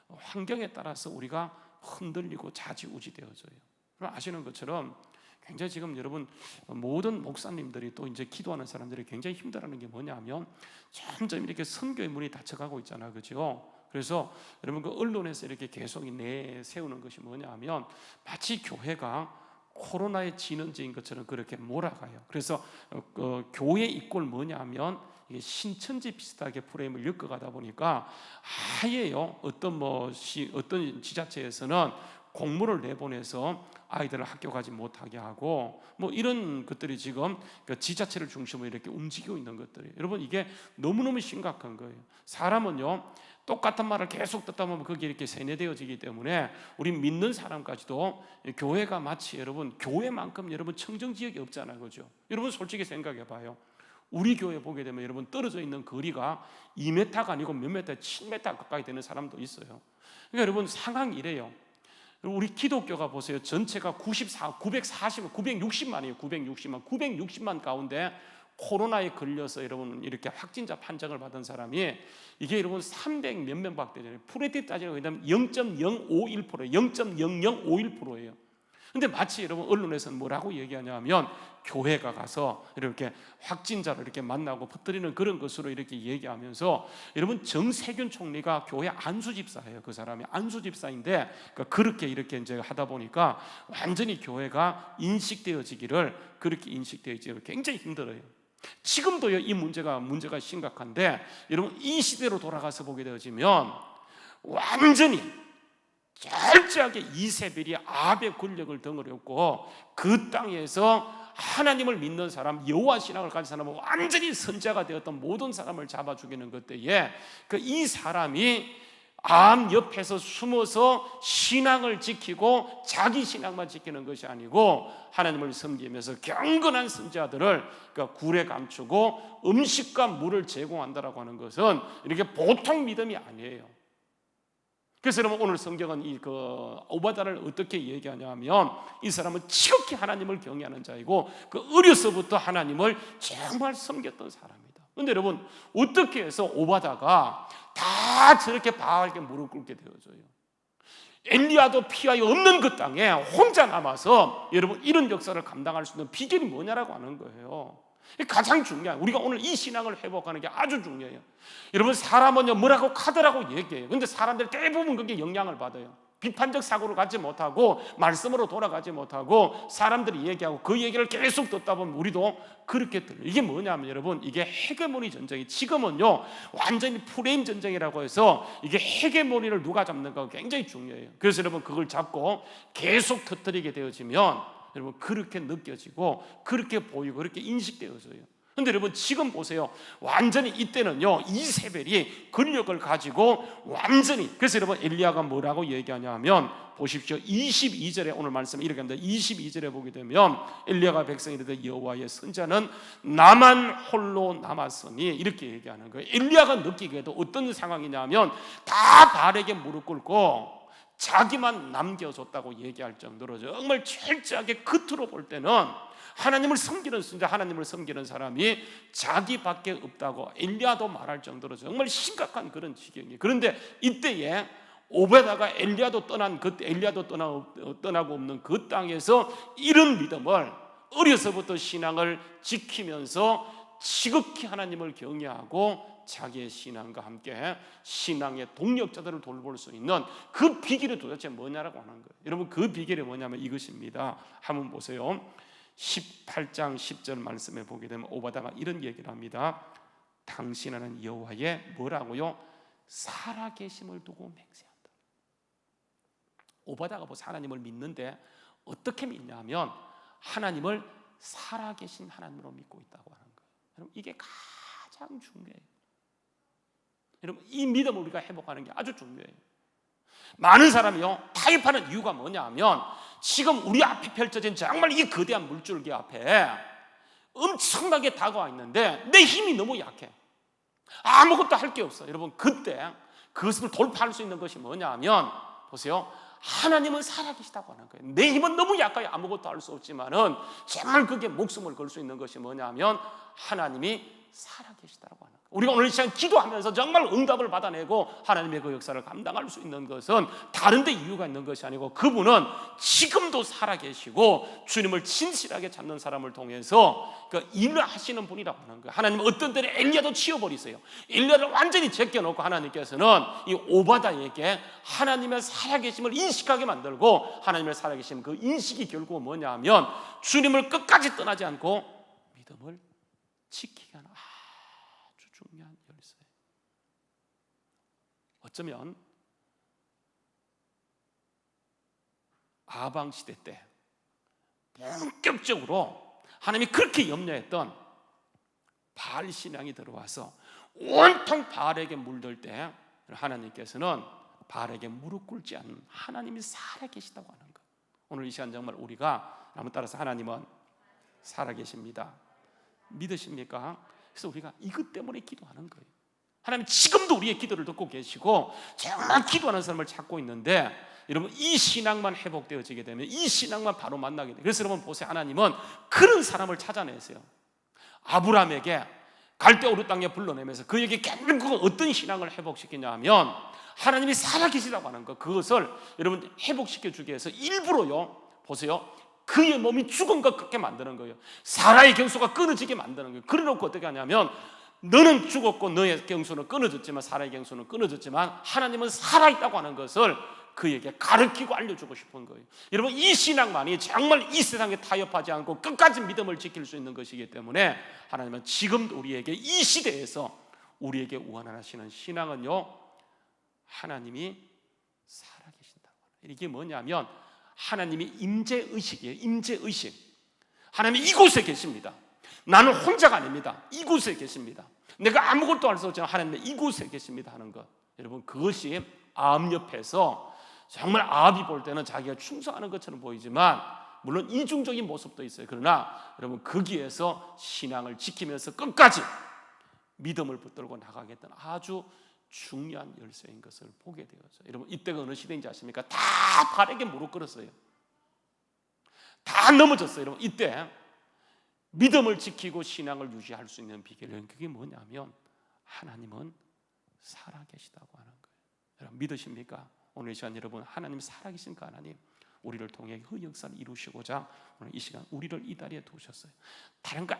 C: 환경에 따라서 우리가 흔들리고 좌지우지 되어져요. 아시는 것처럼 굉장히 지금 여러분 모든 목사님들이 또 이제 기도하는 사람들이 굉장히 힘들어하는 게 뭐냐면 점점 이렇게 선교의 문이 닫혀가고 있잖아요, 그렇죠? 그래서 여러분 그 언론에서 이렇게 계속 내세우는 것이 뭐냐면 마치 교회가 코로나의 진원제인 것처럼 그렇게 몰아가요. 그래서 교회 이꼴 뭐냐면 이게 신천지 비슷하게 프레임을 엮어가다 보니까 아예요. 어떤 지자체에서는 공문을 내보내서 아이들을 학교 가지 못하게 하고 뭐 이런 것들이 지금 그 지자체를 중심으로 이렇게 움직이고 있는 것들이 여러분 이게 너무너무 심각한 거예요. 사람은요 똑같은 말을 계속 듣다 보면 그게 이렇게 세뇌되어지기 때문에 우리 믿는 사람까지도 교회가 마치 여러분 교회만큼 여러분 청정지역이 없잖아요, 그죠? 여러분 솔직히 생각해 봐요. 우리 교회 보게 되면 여러분 떨어져 있는 거리가 2m가 아니고 몇 미터, 7m 가까이 되는 사람도 있어요. 그러니까 여러분 상황이 이래요. 우리 기독교가 보세요. 전체가 960만이에요. 960만 가운데 코로나에 걸려서 여러분 이렇게 확진자 판정을 받은 사람이 이게 여러분 300 몇 명밖에 되잖아요. 프레디 따지고 있다면 0.051%예요. 0.0051%예요. 근데 마치 여러분 언론에서는 뭐라고 얘기하냐면 교회가 가서 이렇게 확진자를 이렇게 만나고 퍼뜨리는 그런 것으로 이렇게 얘기하면서 여러분 정세균 총리가 교회 안수집사예요. 그 사람이 안수집사인데 그렇게 이렇게 이제 하다 보니까 완전히 교회가 인식되어지기를 그렇게 인식되어지기를 굉장히 힘들어요. 지금도요 이 문제가 심각한데 여러분 이 시대로 돌아가서 보게 되어지면 완전히 철저하게 이세벨이 아합의 권력을 덩어렸고 그 땅에서 하나님을 믿는 사람, 여호와 신앙을 가진 사람은 완전히 선자가 되었던 모든 사람을 잡아 죽이는 것 때에 이 사람이 아합 옆에서 숨어서 신앙을 지키고 자기 신앙만 지키는 것이 아니고 하나님을 섬기면서 경건한 선자들을 굴에 감추고 음식과 물을 제공한다라고 하는 것은 이렇게 보통 믿음이 아니에요. 그래서 여러분 오늘 성경은 오바다를 어떻게 얘기하냐면 이 사람은 지극히 하나님을 경외하는 자이고 어려서부터 하나님을 정말 섬겼던 사람이다. 그런데 여러분 어떻게 해서 오바다가 다 저렇게 바알에게 무릎 꿇게 되어져요? 엘리야도 피하여 없는 그 땅에 혼자 남아서 여러분 이런 역사를 감당할 수 있는 비결이 뭐냐라고 하는 거예요. 가장 중요한 우리가 오늘 이 신앙을 회복하는 게 아주 중요해요. 여러분 사람은요 뭐라고 카드라고 얘기해요. 근데 사람들 대부분 그게 영향을 받아요. 비판적 사고로 가지 못하고 말씀으로 돌아가지 못하고 사람들이 얘기하고 그 얘기를 계속 듣다 보면 우리도 그렇게 들려요. 이게 뭐냐면 여러분 이게 헤게모니 전쟁이 지금은요 완전히 프레임 전쟁이라고 해서 이게 헤게모니를 누가 잡는가 굉장히 중요해요. 그래서 여러분 그걸 잡고 계속 터뜨리게 되어지면 여러분 그렇게 느껴지고 그렇게 보이고 그렇게 인식되어져요. 그런데 여러분 지금 보세요. 완전히 이때는요 이세벨이 권력을 가지고 완전히 그래서 여러분 엘리야가 뭐라고 얘기하냐면 보십시오. 22절에 오늘 말씀 이렇게 합니다. 22절에 보게 되면 엘리야가 백성이 이르되 여호와의 선자는 나만 홀로 남았으니 이렇게 얘기하는 거예요. 엘리야가 느끼기에도 어떤 상황이냐면 다 바알에게 무릎 꿇고 자기만 남겨줬다고 얘기할 정도로 정말 철저하게 겉으로 볼 때는 하나님을 섬기는 순자, 하나님을 섬기는 사람이 자기밖에 없다고 엘리야도 말할 정도로 정말 심각한 그런 지경이에요. 그런데 이때에 오베다가 엘리야도 떠나고 없는 그 땅에서 이런 믿음을 어려서부터 신앙을 지키면서 지극히 하나님을 경외하고 자기의 신앙과 함께 신앙의 동력자들을 돌볼 수 있는 그 비결이 도대체 뭐냐라고 하는 거예요. 여러분, 그 비결이 뭐냐면 이것입니다. 한번 보세요. 18장 10절 말씀에 보게 되면 오바다가 이런 얘기를 합니다. 당신은 여호와의 뭐라고요? 살아계심을 두고 맹세한다. 오바다가 보세요. 하나님을 믿는데 어떻게 믿냐면 하나님을 살아계신 하나님으로 믿고 있다고 하는 거예요. 여러분, 이게 가장 중요해요. 여러분, 이 믿음을 우리가 회복하는 게 아주 중요해요. 많은 사람이요 타협하는 이유가 뭐냐면 지금 우리 앞에 펼쳐진 정말 이 거대한 물줄기 앞에 엄청나게 다가와 있는데 내 힘이 너무 약해. 아무것도 할 게 없어. 여러분, 그때 그것을 돌파할 수 있는 것이 뭐냐면 보세요, 하나님은 살아계시다고 하는 거예요. 내 힘은 너무 약하여 아무것도 할 수 없지만은 정말 그게 목숨을 걸 수 있는 것이 뭐냐면 하나님이 살아계시다고 하는 거예요. 우리가 오늘 이 시간 기도하면서 정말 응답을 받아내고 하나님의 그 역사를 감당할 수 있는 것은 다른 데 이유가 있는 것이 아니고 그분은 지금도 살아계시고 주님을 진실하게 찾는 사람을 통해서 그 일을 하시는 분이라고 하는 거예요. 하나님은 어떤 때는 엘리야도 치워버리세요. 엘리야를 완전히 제껴놓고 하나님께서는 이 오바다에게 하나님의 살아계심을 인식하게 만들고 하나님의 살아계심 그 인식이 결국 뭐냐 하면 주님을 끝까지 떠나지 않고 믿음을 지키게 하는 아주 중요한 열쇠예요. 어쩌면 아방 시대 때 본격적으로 하나님이 그렇게 염려했던 바알 신앙이 들어와서 온통 바알에게 물들 때 하나님께서는 바알에게 무릎 꿇지 않는 하나님이 살아계시다고 하는 것. 오늘 이 시간 정말 우리가 한번 따라서 하나님은 살아계십니다. 믿으십니까? 그래서 우리가 이것 때문에 기도하는 거예요. 하나님 지금도 우리의 기도를 듣고 계시고 정말 기도하는 사람을 찾고 있는데 여러분, 이 신앙만 회복되어지게 되면 이 신앙만 바로 만나게 돼요. 그래서 여러분 보세요, 하나님은 그런 사람을 찾아내세요. 아브라함에게 갈대우르 땅에 불러내면서 그에게 결국 어떤 신앙을 회복시키냐 하면 하나님이 살아계시다고 하는 것, 그것을 여러분 회복시켜 주기 위해서 일부러요 보세요, 그의 몸이 죽은 것 같게 만드는 거예요. 사라의 경수가 끊어지게 만드는 거예요. 그래놓고 어떻게 하냐면 너는 죽었고 너의 경수는 끊어졌지만 사라의 경수는 끊어졌지만 하나님은 살아있다고 하는 것을 그에게 가르치고 알려주고 싶은 거예요. 여러분, 이 신앙만이 정말 이 세상에 타협하지 않고 끝까지 믿음을 지킬 수 있는 것이기 때문에 하나님은 지금도 우리에게 이 시대에서 우리에게 원하시는 신앙은요, 하나님이 살아계신다고. 이게 뭐냐면 하나님이 임재의식이에요. 임재의식. 하나님이 이곳에 계십니다. 나는 혼자가 아닙니다. 이곳에 계십니다. 내가 아무것도 할 수 없지만 하나님은 이곳에 계십니다 하는 것. 여러분, 그것이 아합 옆에서 정말 아합이 볼 때는 자기가 충성하는 것처럼 보이지만 물론 이중적인 모습도 있어요. 그러나 여러분, 거기에서 신앙을 지키면서 끝까지 믿음을 붙들고 나가겠다는 아주 중요한 열쇠인 것을 보게 되었어요. 여러분, 이때가 어느 시대인지 아십니까? 다 바알에게 무릎 꿇었어요. 다 넘어졌어요. 여러분, 이때 믿음을 지키고 신앙을 유지할 수 있는 비결은 그게 뭐냐면 하나님은 살아계시다고 하는 거예요. 여러분, 믿으십니까? 오늘 이 시간 여러분, 하나님 살아계신 그 하나님, 우리를 통해 그 역사를 이루시고자 오늘 이 시간 우리를 이 자리에 두셨어요. 다른 거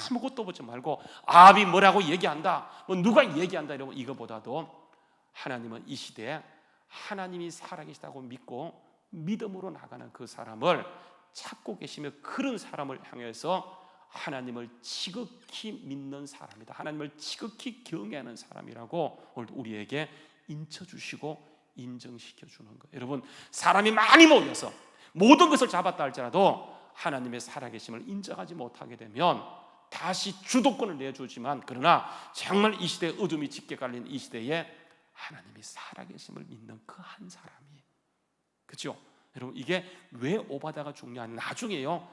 C: 아무것도 보지 말고 아합이 뭐라고 얘기한다, 뭐 누가 얘기한다 이러고 이거보다도 하나님은 이 시대에 하나님이 살아계시다고 믿고 믿음으로 나가는 그 사람을 찾고 계시며 그런 사람을 향해서 하나님을 지극히 믿는 사람이다, 하나님을 지극히 경외하는 사람이라고 오늘 우리에게 인쳐주시고 인정시켜주는 거예요. 여러분, 사람이 많이 모여서 모든 것을 잡았다 할지라도 하나님의 살아계심을 인정하지 못하게 되면 다시 주도권을 내주지만, 그러나 정말 이 시대에 어둠이 짙게 깔린 이 시대에 하나님이 살아계심을 믿는 그 한 사람이, 그렇죠? 여러분, 이게 왜 오바다가 중요한? 나중에요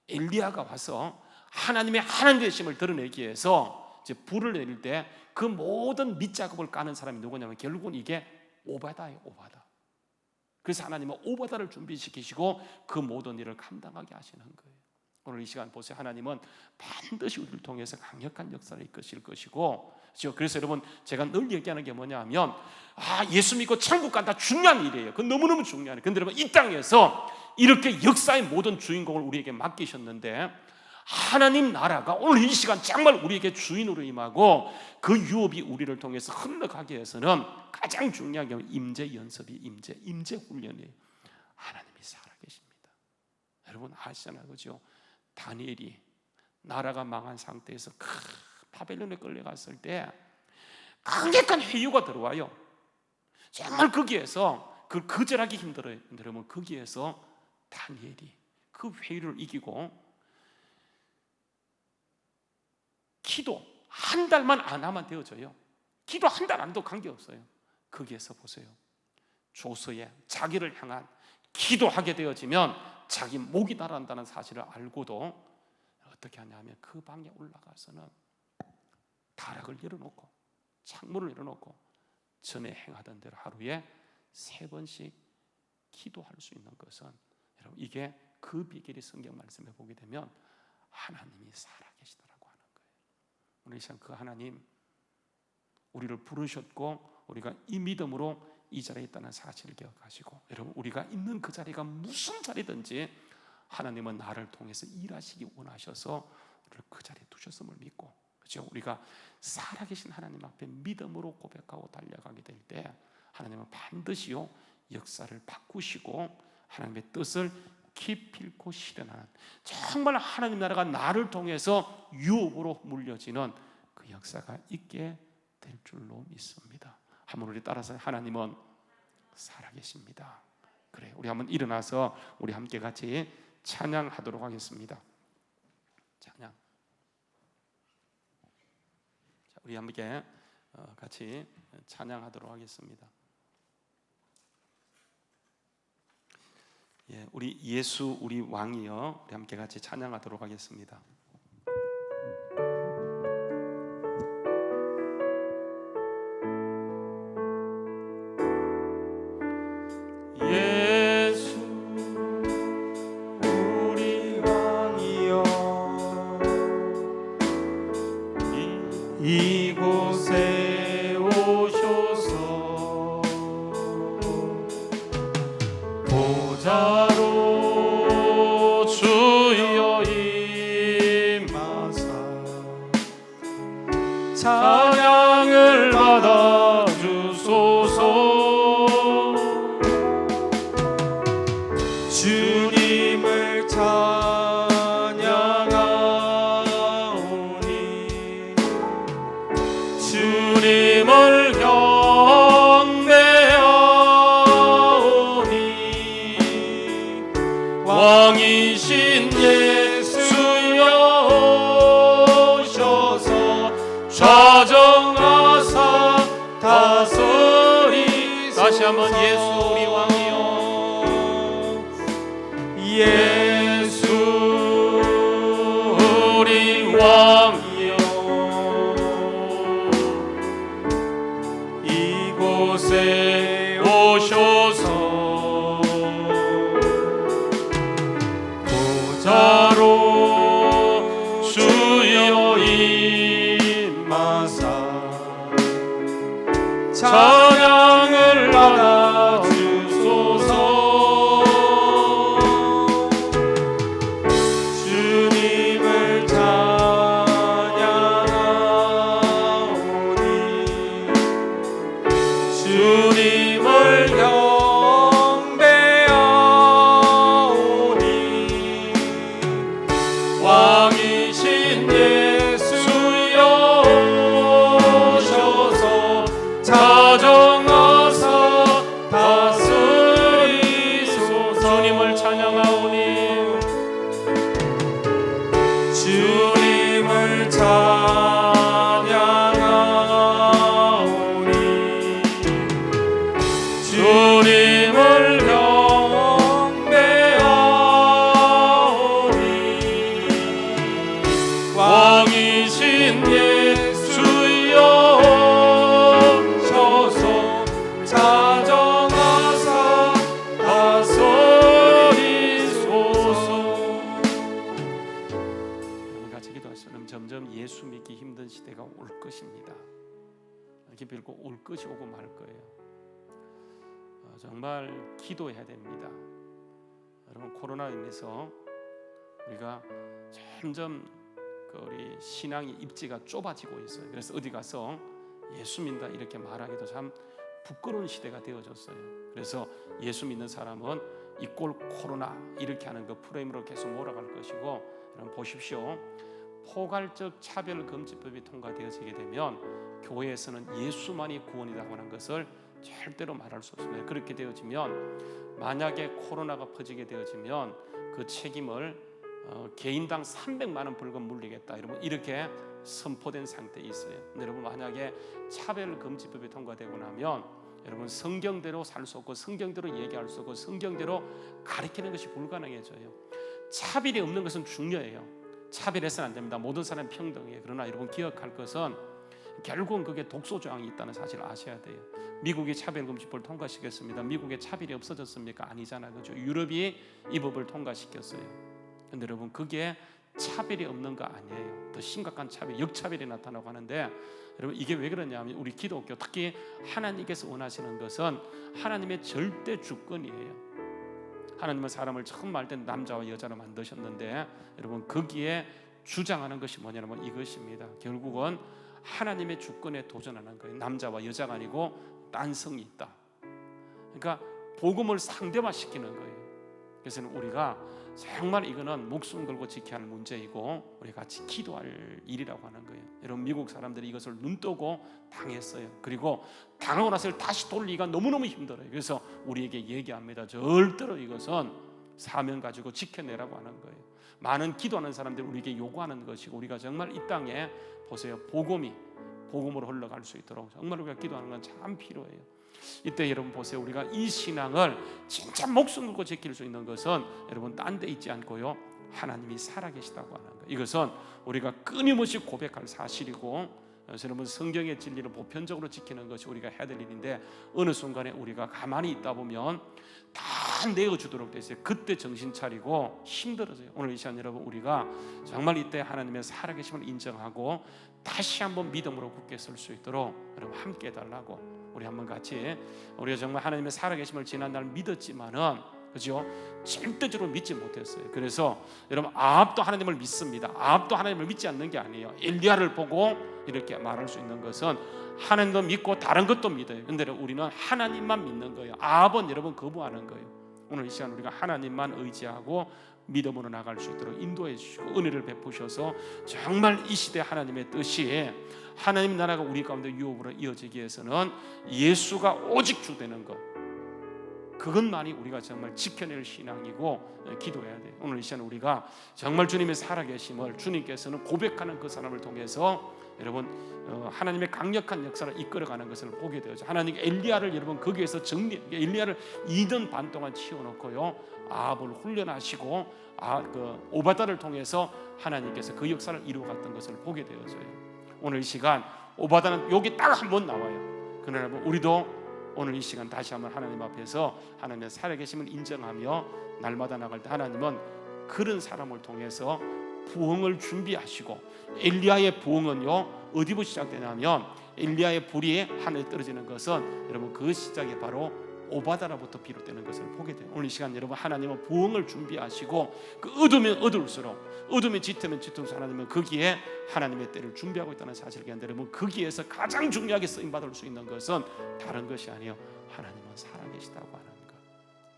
C: 엘리야가 와서 하나님의 하나님 되심을 드러내기 위해서 이제 불을 내릴 때 그 모든 밑작업을 까는 사람이 누구냐면 결국은 이게 오바다예요. 오바다. 그래서 하나님은 오바다를 준비시키시고 그 모든 일을 감당하게 하시는 거예요. 오늘 이 시간 보세요. 하나님은 반드시 우리를 통해서 강력한 역사를 이끄실 것이고, 그래서 여러분, 제가 늘 얘기하는 게 뭐냐 하면 예수 믿고 천국 간다 중요한 일이에요. 그건 너무너무 중요한 일이에요. 근데 여러분, 이 땅에서 이렇게 역사의 모든 주인공을 우리에게 맡기셨는데 하나님 나라가 오늘 이 시간 정말 우리에게 주인으로 임하고 그 유업이 우리를 통해서 흘러가기 위해서는 가장 중요한 게 임재 연습이 임재 훈련이에요. 하나님이 살아계십니다. 여러분 아시잖아요, 그죠? 다니엘이 나라가 망한 상태에서 바벨론에 끌려갔을 때 강력한 회유가 들어와요. 정말 거기에서 그걸 거절하기 힘들어요. 여러분 거기에서 다니엘이 그 회유를 이기고 기도 한 달만 안 하면 되어져요. 기도 한 달 안 해도 관계없어요. 거기에서 보세요. 조서에 자기를 향한 기도하게 되어지면 자기 목이 날아간다는 사실을 알고도 어떻게 하냐면 그 방에 올라가서는 다락을 열어놓고 창문을 열어놓고 전에 행하던 대로 하루에 3번씩 기도할 수 있는 것은 여러분 이게 그 비결이 성경 말씀에 보게 되면 하나님이 살아계시더라고 하는 거예요. 오늘 이 시간 그 하나님 우리를 부르셨고 우리가 이 믿음으로 이 자리에 있다는 사실을 기억하시고 여러분 우리가 있는 그 자리가 무슨 자리든지 하나님은 나를 통해서 일하시기 원하셔서 우리를 그 자리에 두셨음을 믿고 그렇죠? 우리가 살아계신 하나님 앞에 믿음으로 고백하고 달려가게 될 때 하나님은 반드시요 역사를 바꾸시고 하나님의 뜻을 기필코 실현하는 정말 하나님 나라가 나를 통해서 유업으로 물려지는 그 역사가 있게 될 줄로 믿습니다. 한번 우리 따라서 하나님은 살아계십니다. 그래, 우리 한번 일어나서 우리 함께 같이 찬양하도록 하겠습니다. 찬양. 자, 우리 함께 같이 찬양하도록 하겠습니다. 예, 우리 예수 우리 왕이여 우리 함께 같이 찬양하도록 하겠습니다. 예수 우리 왕이여 이곳에 오셔서 보좌로 주여 임하사 찬양을 받아 주소서. 주님을 찬양하오니 주님을 경배하오니 왕이신 예수여 오셔서 좌정하사 다스리. 다시 한번 예수 우리 왕이여 예수 우리 왕이여 이곳에 오셔서 보좌로 주여 임하사 찬양을 받아 주소서. 주님을 찬양하오니 주님을 경배하오니 왕이신 예수여 오셔서 자정하사 다스리소서. 주님을 찬양하오니 주님을 찬양하오니 주님을 경배하오니 왕이신 예수여 오셔서 자정하사 다스리소서. 같이 기도하시면 점점 예수 믿기 힘든 시대가 올 것입니다. 이렇게 빌고 올 것이 오고 말 거예요. 정말 기도해야 됩니다. 여러분 코로나로 인해서 우리가 점점 우리 신앙의 입지가 좁아지고 있어요. 그래서 어디 가서 예수 믿는다 이렇게 말하기도 참 부끄러운 시대가 되어졌어요. 그래서 예수 믿는 사람은 이 꼴 코로나 이렇게 하는 그 프레임으로 계속 몰아갈 것이고, 여러분 보십시오. 포괄적 차별금지법이 통과되어지게 되면 교회에서는 예수만이 구원이라고 하는 것을 절대로 말할 수 없습니다. 그렇게 되어지면 만약에 코로나가 퍼지게 되어지면 그 책임을 개인당 300만 원 벌금 물리겠다, 여러분 이렇게 선포된 상태에 있어요. 여러분 만약에 차별금지법이 통과되고 나면 여러분 성경대로 살 수 없고 성경대로 얘기할 수 없고 성경대로 가르치는 것이 불가능해져요. 차별이 없는 것은 중요해요. 차별해서는 안 됩니다. 모든 사람 평등해요. 그러나 여러분 기억할 것은 결국은 그게 독소 조항이 있다는 사실을 아셔야 돼요. 미국이 차별금지법을 통과시켰습니다. 미국에 차별이 없어졌습니까? 아니잖아요. 그렇죠? 유럽이 이 법을 통과시켰어요. 근데 여러분 그게 차별이 없는 거 아니에요. 더 심각한 차별, 역차별이 나타나고 하는데, 여러분 이게 왜 그러냐면 우리 기독교, 특히 하나님께서 원하시는 것은 하나님의 절대 주권이에요. 하나님은 사람을 처음 말 때 남자와 여자로 만드셨는데, 여러분 거기에 주장하는 것이 뭐냐면 이것입니다. 결국은 하나님의 주권에 도전하는 거예요. 남자와 여자가 아니고 딴 성이 있다. 그러니까 복음을 상대화시키는 거예요. 그래서 우리가 정말 이거는 목숨 걸고 지켜야 할 문제이고 우리 같이 기도할 일이라고 하는 거예요. 여러분 미국 사람들이 이것을 눈뜨고 당했어요. 그리고 당하고 나서 다시 돌리기가 너무너무 힘들어요. 그래서 우리에게 얘기합니다. 절대로 이것은 사명 가지고 지켜내라고 하는 거예요. 많은 기도하는 사람들이 우리에게 요구하는 것이고, 우리가 정말 이 땅에 보세요, 복음으로 흘러갈 수 있도록 정말 우리가 기도하는 건 참 필요해요. 이때 여러분 보세요, 우리가 이 신앙을 진짜 목숨 걸고 지킬 수 있는 것은 여러분 딴 데 있지 않고요, 하나님이 살아계시다고 하는 거예요. 이것은 우리가 끊임없이 고백할 사실이고, 그래서 여러분 성경의 진리를 보편적으로 지키는 것이 우리가 해야 될 일인데, 어느 순간에 우리가 가만히 있다 보면 다 내어주도록 돼 있어요. 그때 정신 차리고 힘들어져요. 오늘 이 시간 여러분 우리가 정말 이때 하나님의 살아계심을 인정하고 다시 한번 믿음으로 굳게 설 수 있도록 여러분 함께 해달라고, 우리 한번 같이, 우리가 정말 하나님의 살아계심을 지난날 믿었지만은 그죠? 절대적으로 믿지 못했어요. 그래서 여러분 아합도 하나님을 믿습니다. 아합도 하나님을 믿지 않는 게 아니에요. 엘리야를 보고 이렇게 말할 수 있는 것은 하나님도 믿고 다른 것도 믿어요. 근데 우리는 하나님만 믿는 거예요. 아합은 여러분 거부하는 거예요. 오늘 이 시간 우리가 하나님만 의지하고 믿음으로 나갈 수 있도록 인도해 주시고 은혜를 베푸셔서 정말 이 시대 하나님의 뜻이 하나님 나라가 우리 가운데 유업으로 이어지기 위해서는 예수가 오직 주되는 것, 그것만이 우리가 정말 지켜낼 신앙이고 기도해야 돼요. 오늘 이 시간 우리가 정말 주님의 살아계심을 주님께서는 고백하는 그 사람을 통해서 여러분 하나님의 강력한 역사를 이끌어가는 것을 보게 되죠. 하나님 엘리야를 여러분 거기에서 엘리야를 2년 반 동안 치워놓고요, 아합을 훈련하시고 그 오바다를 통해서 하나님께서 그 역사를 이루어갔던 것을 보게 되어져요. 오늘 이 시간 오바다는 여기 딱 한 번 나와요. 그러나 우리도 오늘 이 시간 다시 한번 하나님 앞에서 하나님의 살아계심을 인정하며 날마다 나갈 때 하나님은 그런 사람을 통해서 부흥을 준비하시고, 엘리야의 부흥은요 어디부터 시작되냐면 엘리야의 불이 하늘에 떨어지는 것은 여러분 그 시작이 바로 오바다로부터 비롯되는 것을 보게 돼요. 오늘 이 시간 여러분 하나님은 부흥을 준비하시고 그 어두우면 어두울수록, 어두우면 짙으면 짙을수록 하나님은 거기에 하나님의 때를 준비하고 있다는 사실을 기한데, 여러분 거기에서 가장 중요하게 쓰임받을 수 있는 것은 다른 것이 아니에요. 하나님은 살아계시다고 하는 것,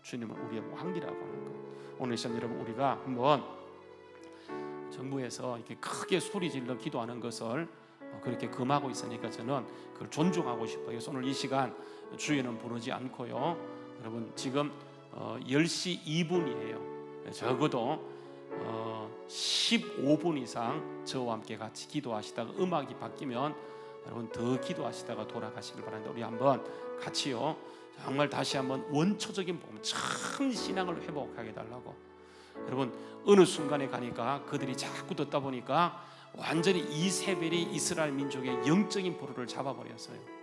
C: 주님은 우리의 왕이라고 하는 것. 오늘 이 시간 여러분 우리가 한번 정부에서 이렇게 크게 소리 질러 기도하는 것을 그렇게 금하고 있으니까 저는 그걸 존중하고 싶어요. 그래서 오늘 이 시간 주의는 부르지 않고요, 여러분 지금 10시 2분이에요. 적어도 15분 이상 저와 함께 같이 기도하시다가 음악이 바뀌면 여러분 더 기도하시다가 돌아가시길 바랍니다. 우리 한번 같이요 정말 다시 한번 원초적인 복음, 참 신앙을 회복하게 해달라고. 여러분 어느 순간에 가니까 그들이 자꾸 듣다 보니까 완전히 이세벨이 이스라엘 민족의 영적인 포로를 잡아버렸어요.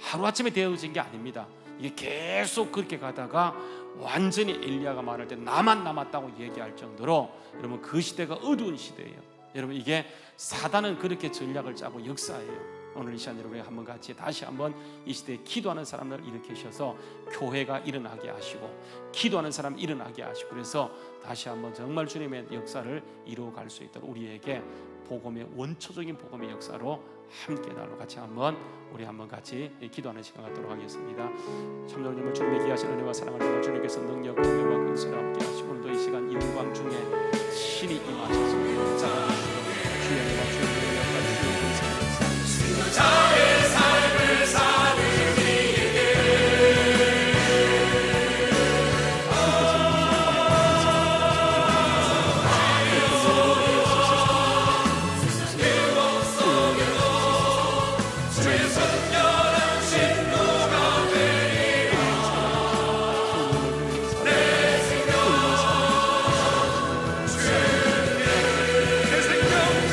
C: 하루아침에 되어진 게 아닙니다. 이게 계속 그렇게 가다가 완전히 엘리야가 말할 때 나만 남았다고 얘기할 정도로 여러분 그 시대가 어두운 시대예요. 여러분 이게 사단은 그렇게 전략을 짜고 역사예요. 오늘 이 시간 우리 한번 같이 다시 한번 이 시대에 기도하는 사람들 일으키셔서 교회가 일어나게 하시고 기도하는 사람 일어나게 하시고 그래서 다시 한번 정말 주님의 역사를 이루어갈 수 있도록 우리에게 복음의 원초적인 복음의 역사로 함께 달로 같이 한번 우리 한번 같이 기도하는 시간 갖도록 하겠습니다. 참으로 정말 주님의 귀하신 은혜와 사랑을 받아 주님께서 능력, 능력과 근세를 함께 하시고 오늘도 이 시간 이 영광 중에 신이 임하셔서